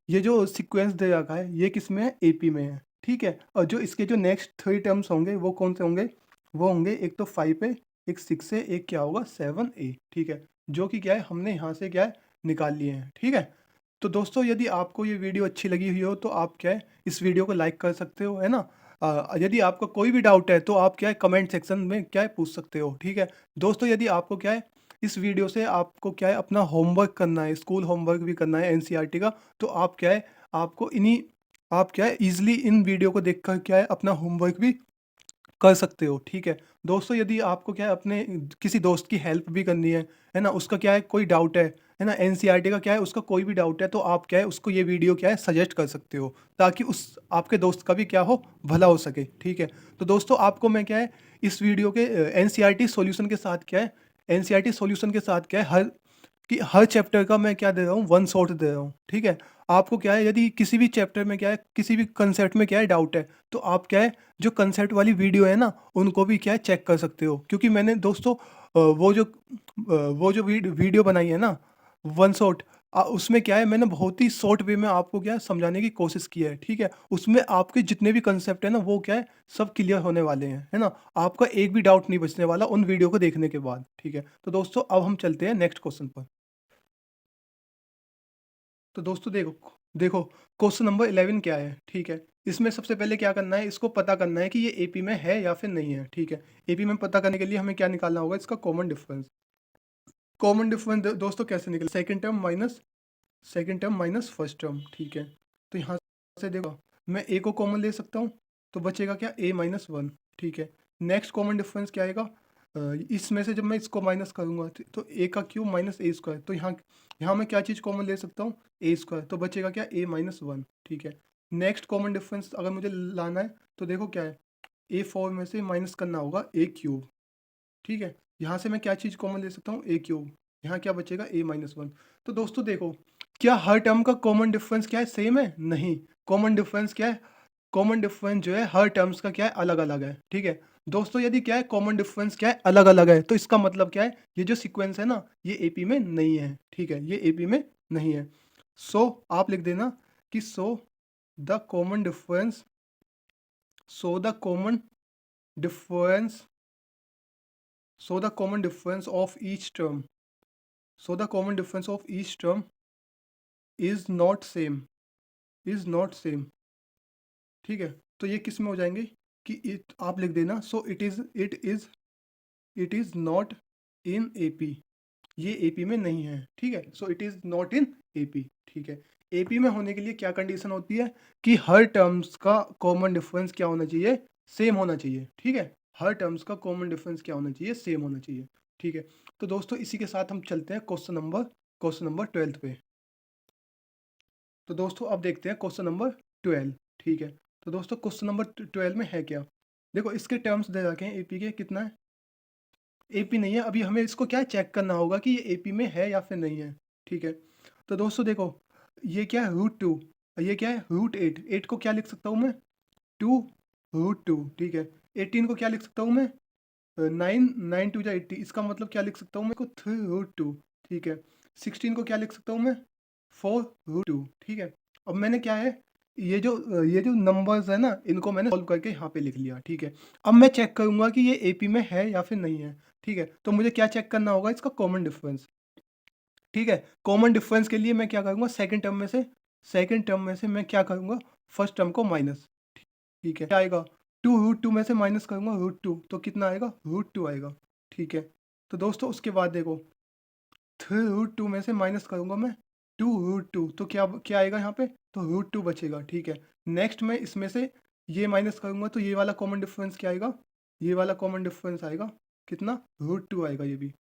ये जो सीक्वेंस दे रखा है ये किस में है, एपी में है। ठीक है, और जो इसके जो नेक्स्ट 3 टर्म्स होंगे वो कौन से होंगे, वो होंगे एक तो 5a, एक 6a, एक क्या होगा 7a। ठीक है, जो कि क्या है हमने यहाँ से क्या है निकाल लिए हैं। ठीक है, तो दोस्तों यदि आपको ये वीडियो अच्छी लगी हुई हो तो आप क्या है इस वीडियो को लाइक कर सकते हो, है ना। यदि आपका कोई भी डाउट है तो आप क्या है कमेंट सेक्शन में क्या है पूछ सकते हो। ठीक है, दोस्तों यदि आपको क्या है इस वीडियो से आपको क्या है अपना होमवर्क करना है, स्कूल होमवर्क भी करना है एनसीईआरटी का, तो आप क्या है आपको इन्हीं आप क्या है ईजिली इन वीडियो को देखकर क्या है अपना होमवर्क भी कर सकते हो। ठीक है, दोस्तों यदि आपको क्या है अपने किसी दोस्त की हेल्प भी करनी है ना, उसका क्या है कोई डाउट है ना, एनसीईआरटी का क्या है उसका कोई भी डाउट है, तो आप क्या है उसको ये वीडियो क्या है सजेस्ट कर सकते हो, ताकि उस आपके दोस्त का भी क्या हो भला हो सके। ठीक है, तो दोस्तों आपको मैं क्या है इस वीडियो के एनसीईआरटी सॉल्यूशन के साथ क्या है एनसीईआरटी सॉल्यूशन के साथ क्या है हर चैप्टर का मैं क्या दे रहा हूँ, वन शॉट दे रहा हूँ। ठीक है, आपको क्या है यदि किसी भी चैप्टर में क्या है किसी भी कंसेप्ट में क्या है डाउट है, तो आप क्या है जो कंसेप्ट वाली वीडियो है ना उनको भी क्या है चेक कर सकते हो, क्योंकि मैंने दोस्तों वो जो वीडियो बनाई है ना वन शॉट, उसमें क्या है मैंने बहुत ही शॉर्ट वे में आपको क्या है समझाने की कोशिश की है। ठीक है, उसमें आपके जितने भी कंसेप्ट है ना वो क्या है सब क्लियर होने वाले हैं, है ना। आपका एक भी डाउट नहीं बचने वाला उन वीडियो को देखने के बाद। ठीक है, तो दोस्तों अब हम चलते हैं नेक्स्ट क्वेश्चन पर। तो दोस्तों देखो देखो क्वेश्चन नंबर 11 क्या है। ठीक है, इसमें सबसे पहले क्या करना है, इसको पता करना है कि ये एपी में है या फिर नहीं है। ठीक है, एपी में पता करने के लिए हमें क्या निकालना होगा, इसका कॉमन डिफरेंस दोस्तों कैसे निकले, second term minus first term. ठीक है, तो यहाँ से देखो मैं ए को कॉमन ले सकता हूँ, तो बचेगा क्या a-1। ठीक है, नेक्स्ट कॉमन डिफरेंस क्या आएगा, इसमें से जब मैं इसको माइनस करूँगा तो a का क्यूब माइनस ए स्क्वायर, तो यहाँ यहाँ मैं क्या चीज़ कॉमन ले सकता हूँ, ए स्क्वायर, तो बचेगा क्या a-1। ठीक है, नेक्स्ट कॉमन डिफरेंस अगर मुझे लाना है तो देखो क्या है, a4 में से माइनस करना होगा a क्यूब। ठीक है, यहाँ से मैं क्या चीज़ कॉमन ले सकता हूँ, a क्यूब, यहाँ क्या बचेगा a-1। तो दोस्तों देखो क्या हर टर्म का कॉमन डिफरेंस क्या है, सेम है, नहीं। कॉमन डिफरेंस क्या है, कॉमन डिफरेंस जो है हर टर्म्स का क्या है अलग अलग है। ठीक है, दोस्तों यदि क्या है कॉमन डिफरेंस क्या है अलग अलग है, तो इसका मतलब क्या है ये जो सीक्वेंस है ना ये एपी में नहीं है, ठीक है, ये एपी में नहीं है। सो आप लिख देना कि the common difference so the common difference so the common difference of each term so the common difference of each term is not same is not same, ठीक है। तो ये किस में हो जाएंगे कि इट आप लिख देना सो it is not in AP, ये एपी में नहीं है, ठीक है। सो it is not in AP, ठीक है। एपी में होने के लिए क्या कंडीशन होती है कि हर टर्म्स का कॉमन डिफरेंस क्या होना चाहिए, सेम होना चाहिए, ठीक है। हर टर्म्स का कॉमन डिफरेंस क्या होना चाहिए, सेम होना चाहिए, ठीक है। तो दोस्तों इसी के साथ हम चलते हैं क्वेश्चन नंबर 12 पे। तो दोस्तों अब देखते हैं क्वेश्चन नंबर 12, ठीक है। तो दोस्तों क्वेश्चन नंबर 12 में है क्या, देखो इसके टर्म्स दे रखे हैं एपी के, कितना है, एपी नहीं है, अभी हमें इसको क्या चेक करना होगा कि ये एपी में है या फिर नहीं है, ठीक है। तो दोस्तों देखो ये क्या है √2, ये क्या है √8, 8 को क्या लिख सकता हूँ मैं 2 √2, ठीक है। 18 को क्या लिख सकता हूँ मैं 9, 9 2 80, इसका मतलब क्या लिख सकता हूँ मैं को 3 √2, ठीक है। 16 को क्या लिख सकता हूँ मैं 4 √2, ठीक है। अब मैंने क्या है ये जो नंबर्स है ना इनको मैंने सॉल्व करके यहाँ पे लिख लिया, ठीक है। अब मैं चेक करूंगा कि ये एपी में है या फिर नहीं है, ठीक है। तो मुझे क्या चेक करना होगा इसका कॉमन डिफरेंस, ठीक है। कॉमन डिफरेंस के लिए मैं क्या करूंगा सेकंड टर्म में से मैं क्या करूंगा फर्स्ट टर्म को माइनस, ठीक है, क्या आएगा 2 √2 में से माइनस करूंगा √2 तो कितना आएगा √2 आएगा, ठीक है। तो दोस्तों उसके बाद देखो 3 √2 में से माइनस करूंगा मैं 2 √2 तो क्या क्या आएगा यहाँ पे तो √2 बचेगा, ठीक है। नेक्स्ट मैं इसमें से ये माइनस करूंगा तो ये वाला कॉमन डिफरेंस क्या आएगा, ये वाला कॉमन डिफरेंस आएगा कितना √2 आएगा ये भी।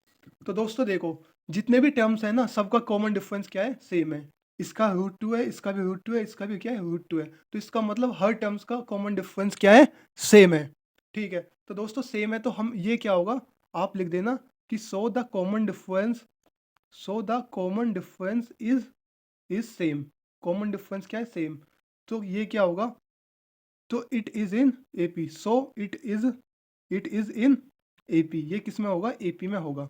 तो दोस्तों देखो जितने भी टर्म्स हैं ना सबका कॉमन डिफरेंस क्या है सेम है, इसका √2 है, इसका भी √2 है, इसका भी क्या है √2 है, तो इसका मतलब हर टर्म्स का कॉमन डिफरेंस क्या है सेम है, ठीक है। तो दोस्तों सेम है तो हम ये क्या होगा आप लिख देना कि सो the common difference is same, common difference क्या है सेम, तो ये क्या होगा तो it is in AP, so it is in AP, ये किस में होगा एपी में होगा,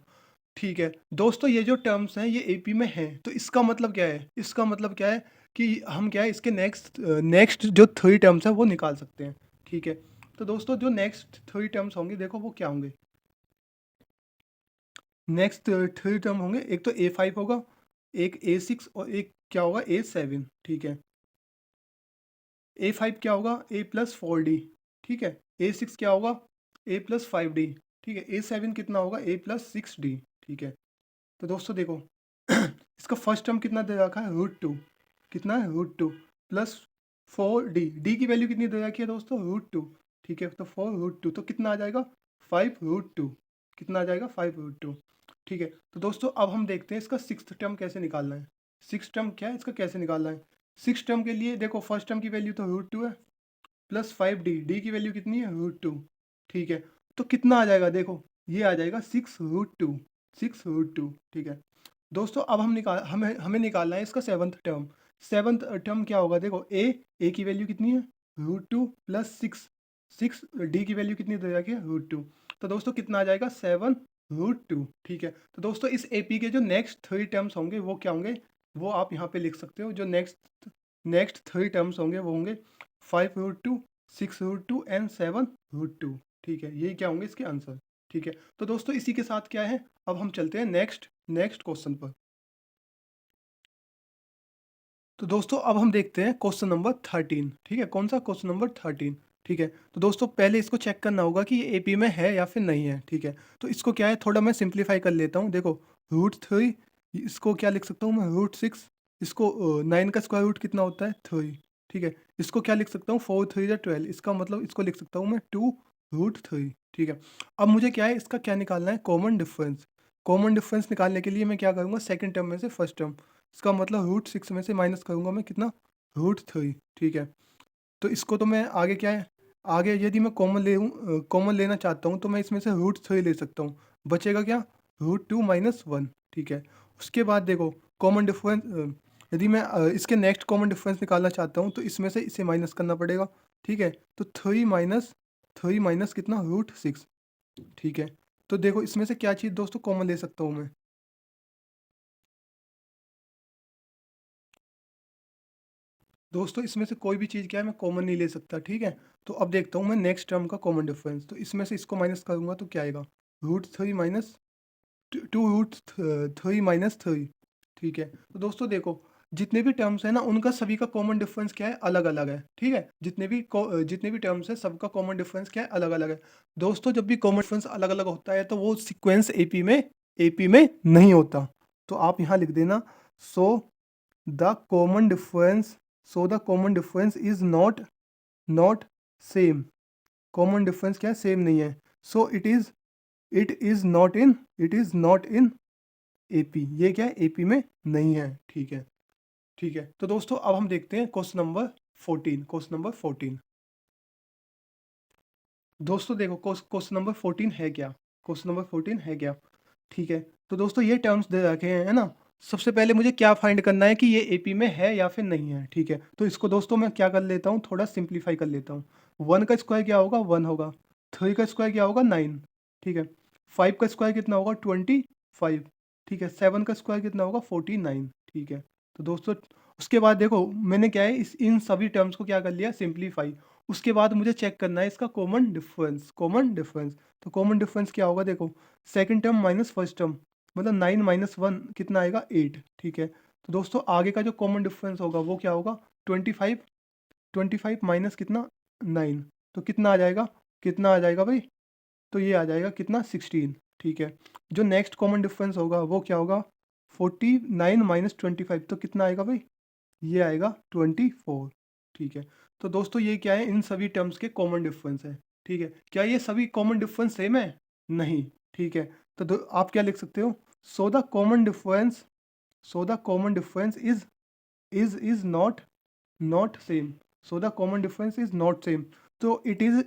ठीक है। दोस्तों ये जो टर्म्स हैं ये एपी में हैं तो इसका मतलब क्या है, इसका मतलब क्या है कि हम क्या है इसके नेक्स्ट जो 3 टर्म्स हैं वो निकाल सकते हैं, ठीक है। तो दोस्तों जो नेक्स्ट 3 टर्म्स होंगे देखो वो क्या होंगे, नेक्स्ट 3 टर्म होंगे, एक तो A5 होगा, एक A6 और एक क्या होगा A7, ठीक है। A5 क्या होगा A+4D, ठीक है। A6 क्या होगा A+5D, ठीक है। A7 कितना होगा A+6D, ठीक है। तो दोस्तों देखो इसका फर्स्ट टर्म कितना दे रखा है √2, कितना है √2 प्लस 4D, डी की वैल्यू कितनी दे रखी है दोस्तों √2, ठीक है। तो 4 √2 तो कितना आ जाएगा 5 √2, कितना आ जाएगा 5 √2, ठीक है। तो दोस्तों अब हम देखते हैं इसका सिक्स्थ टर्म कैसे निकालना है, सिक्स टर्म क्या है इसका कैसे निकालना है। सिक्स टर्म के लिए देखो फर्स्ट टर्म की वैल्यू तो √2 है प्लस 5D, डी की वैल्यू कितनी है √2, ठीक है। तो कितना आ जाएगा देखो ये आ जाएगा 6 √2, ठीक है। दोस्तों अब हमें हमें निकालना है इसका सेवन्थ टर्म क्या होगा देखो ए की वैल्यू कितनी है √2 प्लस 6 डी की वैल्यू कितनी दे रखी है √2, तो दोस्तों कितना आ जाएगा 7 √2, ठीक है। तो दोस्तों इस एपी के जो नेक्स्ट 3 टर्म्स होंगे वो क्या होंगे वो आप यहाँ पे लिख सकते हो, जो नेक्स्ट 3 टर्म्स होंगे वो होंगे 5 √2, 6 √2 एंड 7 √2, ठीक है। यही क्या होंगे इसके आंसर, ठीक है। तो दोस्तों इसी के साथ क्या है अब हम चलते हैं नेक्स्ट क्वेश्चन पर। तो दोस्तों अब हम देखते हैं क्वेश्चन नंबर 13, ठीक है। कौन सा क्वेश्चन नंबर 13, ठीक है। तो दोस्तों पहले इसको चेक करना होगा कि ये एपी में है या फिर नहीं है, ठीक है। तो इसको क्या है थोड़ा मैं सिंप्लीफाई कर लेता हूँ, देखो √3 इसको क्या लिख सकता हूँ मैं √6, इसको 9 का स्क्वायर रूट कितना होता है 3, ठीक है। इसको क्या लिख सकता हूँ 4 3 12, इसका मतलब इसको लिख सकता हूँ मैं 2 √3, ठीक है। अब मुझे क्या है इसका क्या निकालना है कॉमन डिफरेंस, कॉमन डिफरेंस निकालने के लिए मैं क्या करूँगा सेकेंड टर्म में से फर्स्ट टर्म, इसका मतलब √6 में से माइनस करूँगा मैं कितना √3, ठीक है। तो इसको तो मैं आगे क्या है आगे यदि मैं कॉमन लेना चाहता हूँ तो मैं इसमें से √3 ले सकता हूँ, बचेगा क्या √2 - 1, ठीक है। उसके बाद देखो कॉमन डिफरेंस यदि मैं इसके नेक्स्ट कॉमन डिफरेंस निकालना चाहता हूँ तो इसमें से इसे माइनस करना पड़ेगा, ठीक है। तो 3 - 3 माइनस कितना √6। ठीक है, तो देखो इसमें से क्या चीज़ दोस्तों कॉमन ले सकता हूँ मैं। दोस्तों इसमें से कोई भी चीज़ क्या है मैं कॉमन नहीं ले सकता, ठीक है। तो अब देखता हूँ मैं नेक्स्ट टर्म का कॉमन डिफरेंस, तो इसमें से इसको माइनस करूँगा तो क्या आएगा, √3 माइनस 2 √3 माइनस 3। ठीक है, तो दोस्तों देखो जितने भी टर्म्स है ना उनका सभी का कॉमन डिफरेंस क्या है, अलग अलग है, ठीक है। जितने भी टर्म्स है सबका कॉमन डिफरेंस क्या है, अलग अलग है। दोस्तों जब भी कॉमन डिफरेंस अलग अलग होता है तो वो सिक्वेंस एपी में नहीं होता। तो आप यहाँ लिख देना, सो the common difference is not same. Common difference क्या है, सेम नहीं है। सो it is not in AP, ये क्या है एपी में नहीं है, ठीक है। ठीक है, तो दोस्तों अब हम देखते हैं क्वेश्चन नंबर 14। दोस्तों देखो क्वेश्चन नंबर 14 है क्या। ठीक है, तो दोस्तों ये टर्म्स दे रखे हैं, है ना। सबसे पहले मुझे क्या फाइंड करना है कि ये एपी में है या फिर नहीं है, ठीक है। तो इसको दोस्तों मैं क्या कर लेता हूँ, थोड़ा सिंप्लीफाई कर लेता हूँ। 1 का स्क्वायर क्या होगा, 1 होगा। 3 का स्क्वायर क्या होगा, 9। ठीक है, 5 का स्क्वायर कितना होगा, 25। ठीक है, 7 का स्क्वायर कितना होगा, 49। ठीक है, तो दोस्तों उसके बाद देखो मैंने क्या है इन सभी टर्म्स को क्या कर लिया, सिंप्लीफाई। उसके बाद मुझे चेक करना है इसका कॉमन डिफरेंस। तो कॉमन डिफरेंस क्या होगा, देखो second term minus first term, मतलब 9 माइनस 1 कितना आएगा, 8। ठीक है, तो दोस्तों आगे का जो कॉमन डिफरेंस होगा वो क्या होगा, 25। 25 माइनस कितना, 9, तो कितना आ जाएगा भाई, तो ये आ जाएगा कितना, 16। ठीक है, जो नेक्स्ट कॉमन डिफरेंस होगा वो क्या होगा, 49 माइनस 25, तो कितना आएगा भाई, ये आएगा 24। ठीक है, तो दोस्तों ये क्या है, इन सभी टर्म्स के कॉमन डिफरेंस है। ठीक है, क्या ये सभी कॉमन डिफरेंस सेम है, नहीं। ठीक है, तो आप क्या लिख सकते हो, सो the common difference is not same. So the common difference is not same, तो इट इज,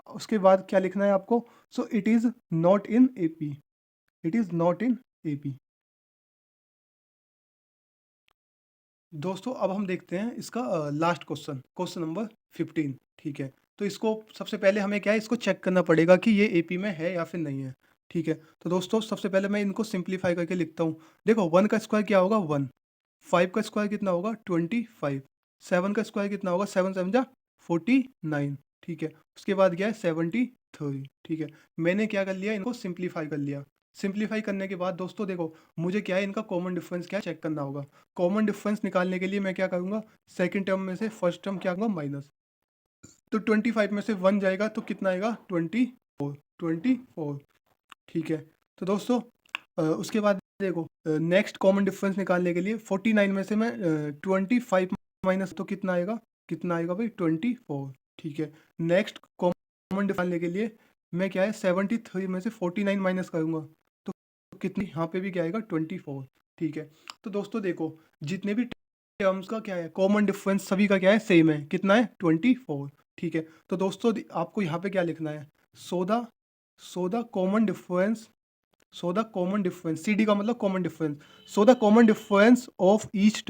उसके बाद क्या लिखना है आपको, सो it is not in AP. It is not in AP. दोस्तों अब हम देखते हैं इसका लास्ट क्वेश्चन नंबर 15। ठीक है, तो इसको सबसे पहले हमें क्या है, इसको चेक करना पड़ेगा कि ये एपी में है या फिर नहीं है। ठीक है, तो दोस्तों सबसे पहले मैं इनको सिंप्लीफाई करके लिखता हूँ। देखो 1 का स्क्वायर क्या होगा, 1। 5 का स्क्वायर कितना होगा, 25। 7 का स्क्वायर कितना होगा, 7 7 जा 49। ठीक है, उसके बाद क्या है, 73। ठीक है, मैंने क्या कर लिया, इनको सिंप्लीफाई कर लिया। सिंप्लीफाई करने के बाद दोस्तों देखो मुझे क्या है, इनका कॉमन डिफरेंस क्या चेक करना होगा। कॉमन डिफरेंस निकालने के लिए मैं क्या करूँगा, सेकंड टर्म में से फर्स्ट टर्म क्या करूँगा, माइनस। तो 25 में से 1 जाएगा तो कितना आएगा, 24। ठीक है, तो दोस्तों उसके बाद देखो नेक्स्ट कॉमन डिफरेंस निकालने के लिए 49 में से मैं 25 माइनस, तो कितना आएगा भाई, 24। ठीक है, नेक्स्ट कॉमन निकालने के लिए मैं क्या है 73 में से 49 माइनस करूँगा, तो कितनी, यहाँ पे भी क्या आएगा, 24। ठीक है, तो दोस्तों देखो जितने भी टर्म्स का क्या है कॉमन डिफरेंस, सभी का क्या है, सेम है, कितना है, 24। ठीक है, तो दोस्तों आपको यहाँ पे क्या लिखना है, so the so the common difference C D का मतलब common difference. So the common difference of each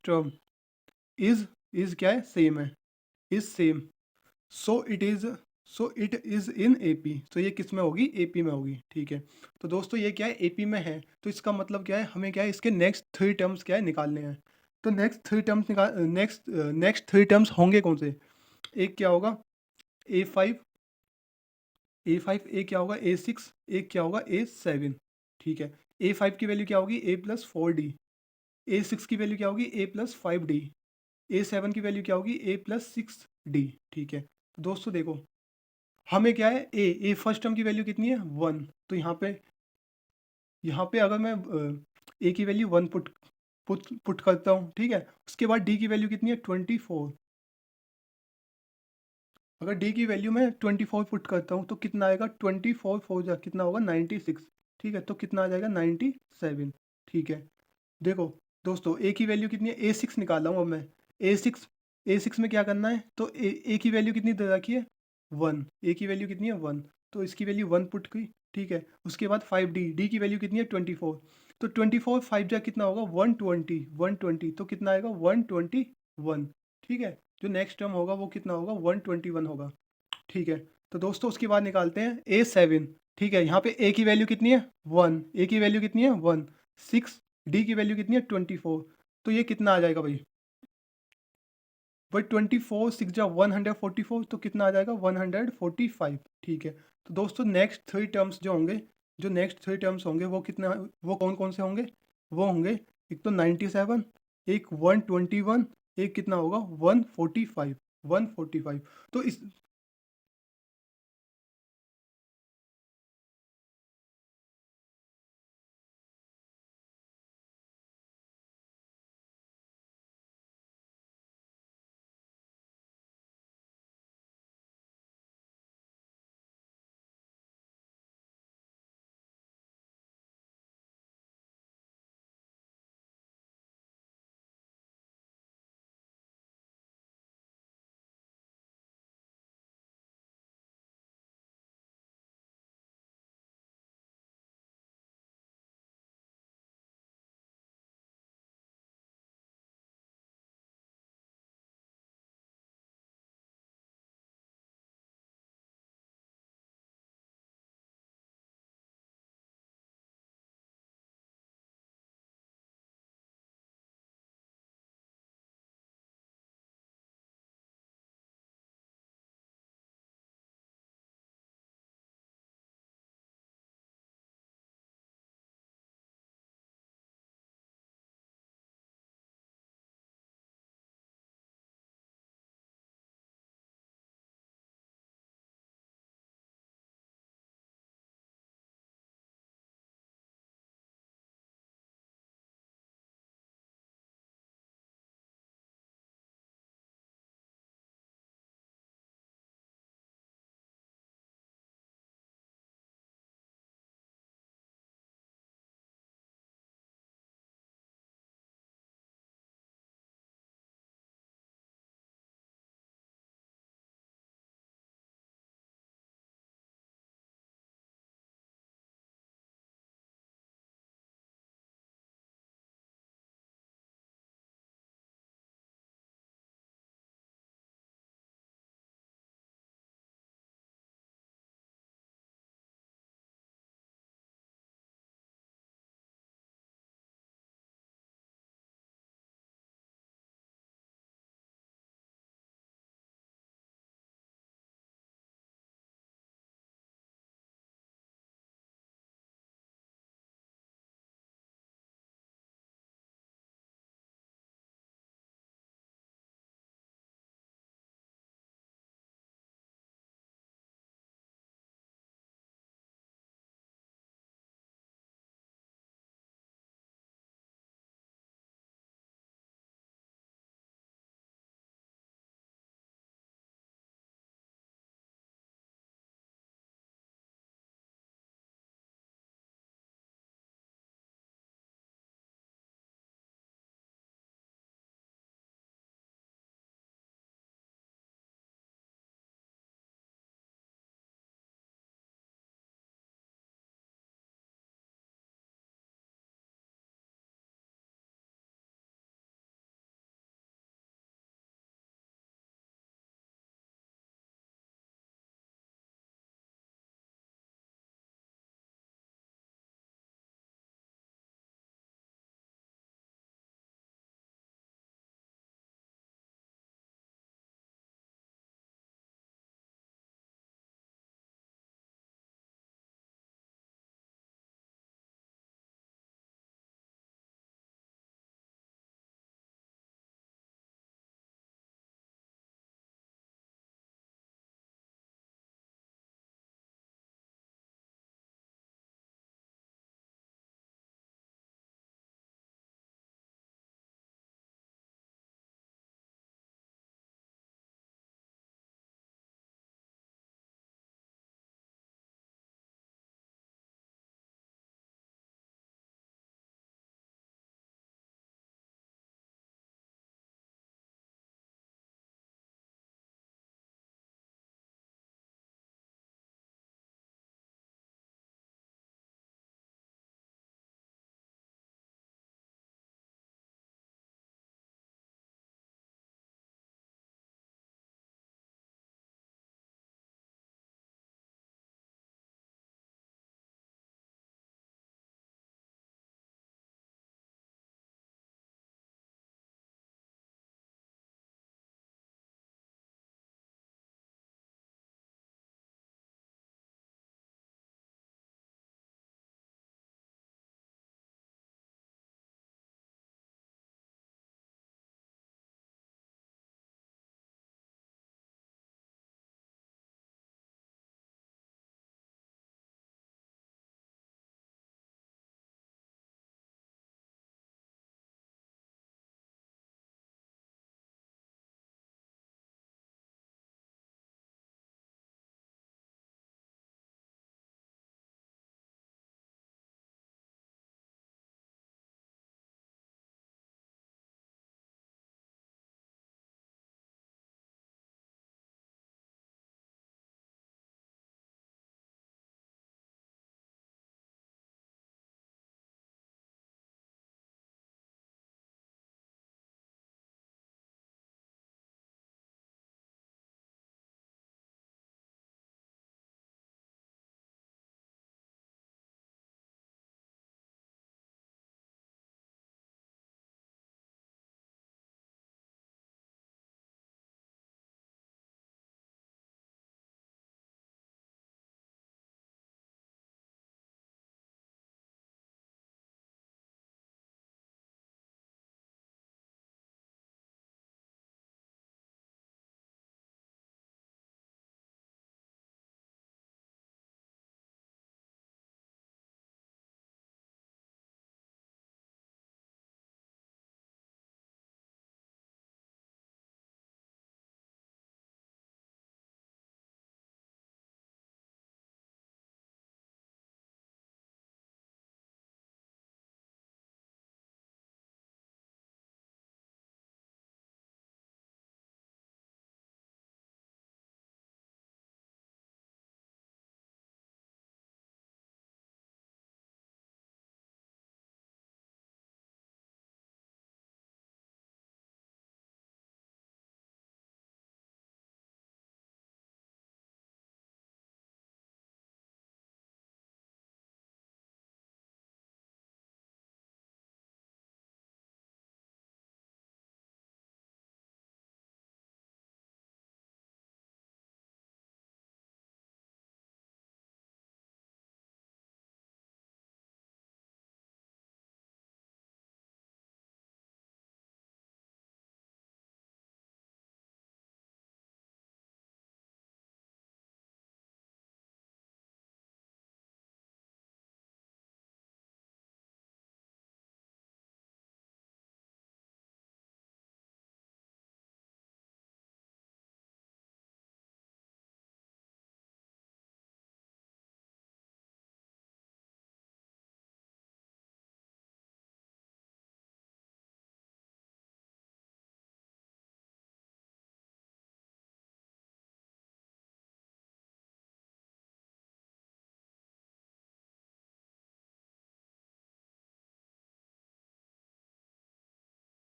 term is क्या है, सेम है, is same. So it is in AP, तो ये किस में होगी, एपी में होगी। ठीक है, तो दोस्तों ये क्या है, एपी में है, तो इसका मतलब क्या है, हमें क्या है इसके नेक्स्ट 3 टर्म्स क्या है, निकालने हैं। तो नेक्स्ट थ्री टर्म्स होंगे कौन से, एक क्या होगा, ए फाइव, एक क्या होगा, ए6, एक क्या होगा, ए7। ठीक है, ए5 की वैल्यू क्या होगी, a+4d। ए6 की वैल्यू क्या होगी, a+5d। ए7 की वैल्यू क्या होगी, a+6d। ठीक है, तो दोस्तों देखो हमें क्या है, ए फर्स्ट टर्म की वैल्यू कितनी है, 1। तो यहाँ पे अगर मैं ए की वैल्यू 1 पुट करता हूँ, ठीक है। उसके बाद डी की वैल्यू कितनी है, 24। अगर डी की वैल्यू मैं 24 पुट करता हूँ तो कितना आएगा, 24 4 जा कितना होगा, 96। ठीक है, तो कितना आ जाएगा, 97। ठीक है, देखो दोस्तों ए की वैल्यू कितनी है, a6 निकाल रहा हूँ अब मैं। ए सिक्स में क्या करना है, तो ए की वैल्यू कितनी दे रखी है, 1। ए की वैल्यू कितनी है, 1, तो इसकी वैल्यू 1 पुट की। ठीक है, उसके बाद 5d, डी की वैल्यू कितनी है, 24। तो 24 5 जा कितना होगा, 120। तो कितना आएगा, 121। ठीक है, जो नेक्स्ट टर्म होगा वो कितना होगा, 121 होगा। ठीक है, तो दोस्तों उसके बाद निकालते हैं A7। ठीक है, यहाँ पे A की वैल्यू कितनी है 1, A की वैल्यू कितनी है 1, 6, D की वैल्यू कितनी है 24। तो ये कितना आ जाएगा भाई, भाई 24 6 जा 144, तो कितना आ जाएगा 145। ठीक है, तो दोस्तों नेक्स्ट थ्री टर्म्स जो होंगे, जो नेक्स्ट थ्री टर्म्स होंगे वो कितना, वो कौन कौन से होंगे, वो होंगे एक तो 97, एक 121, एक कितना होगा 145, 145। तो इस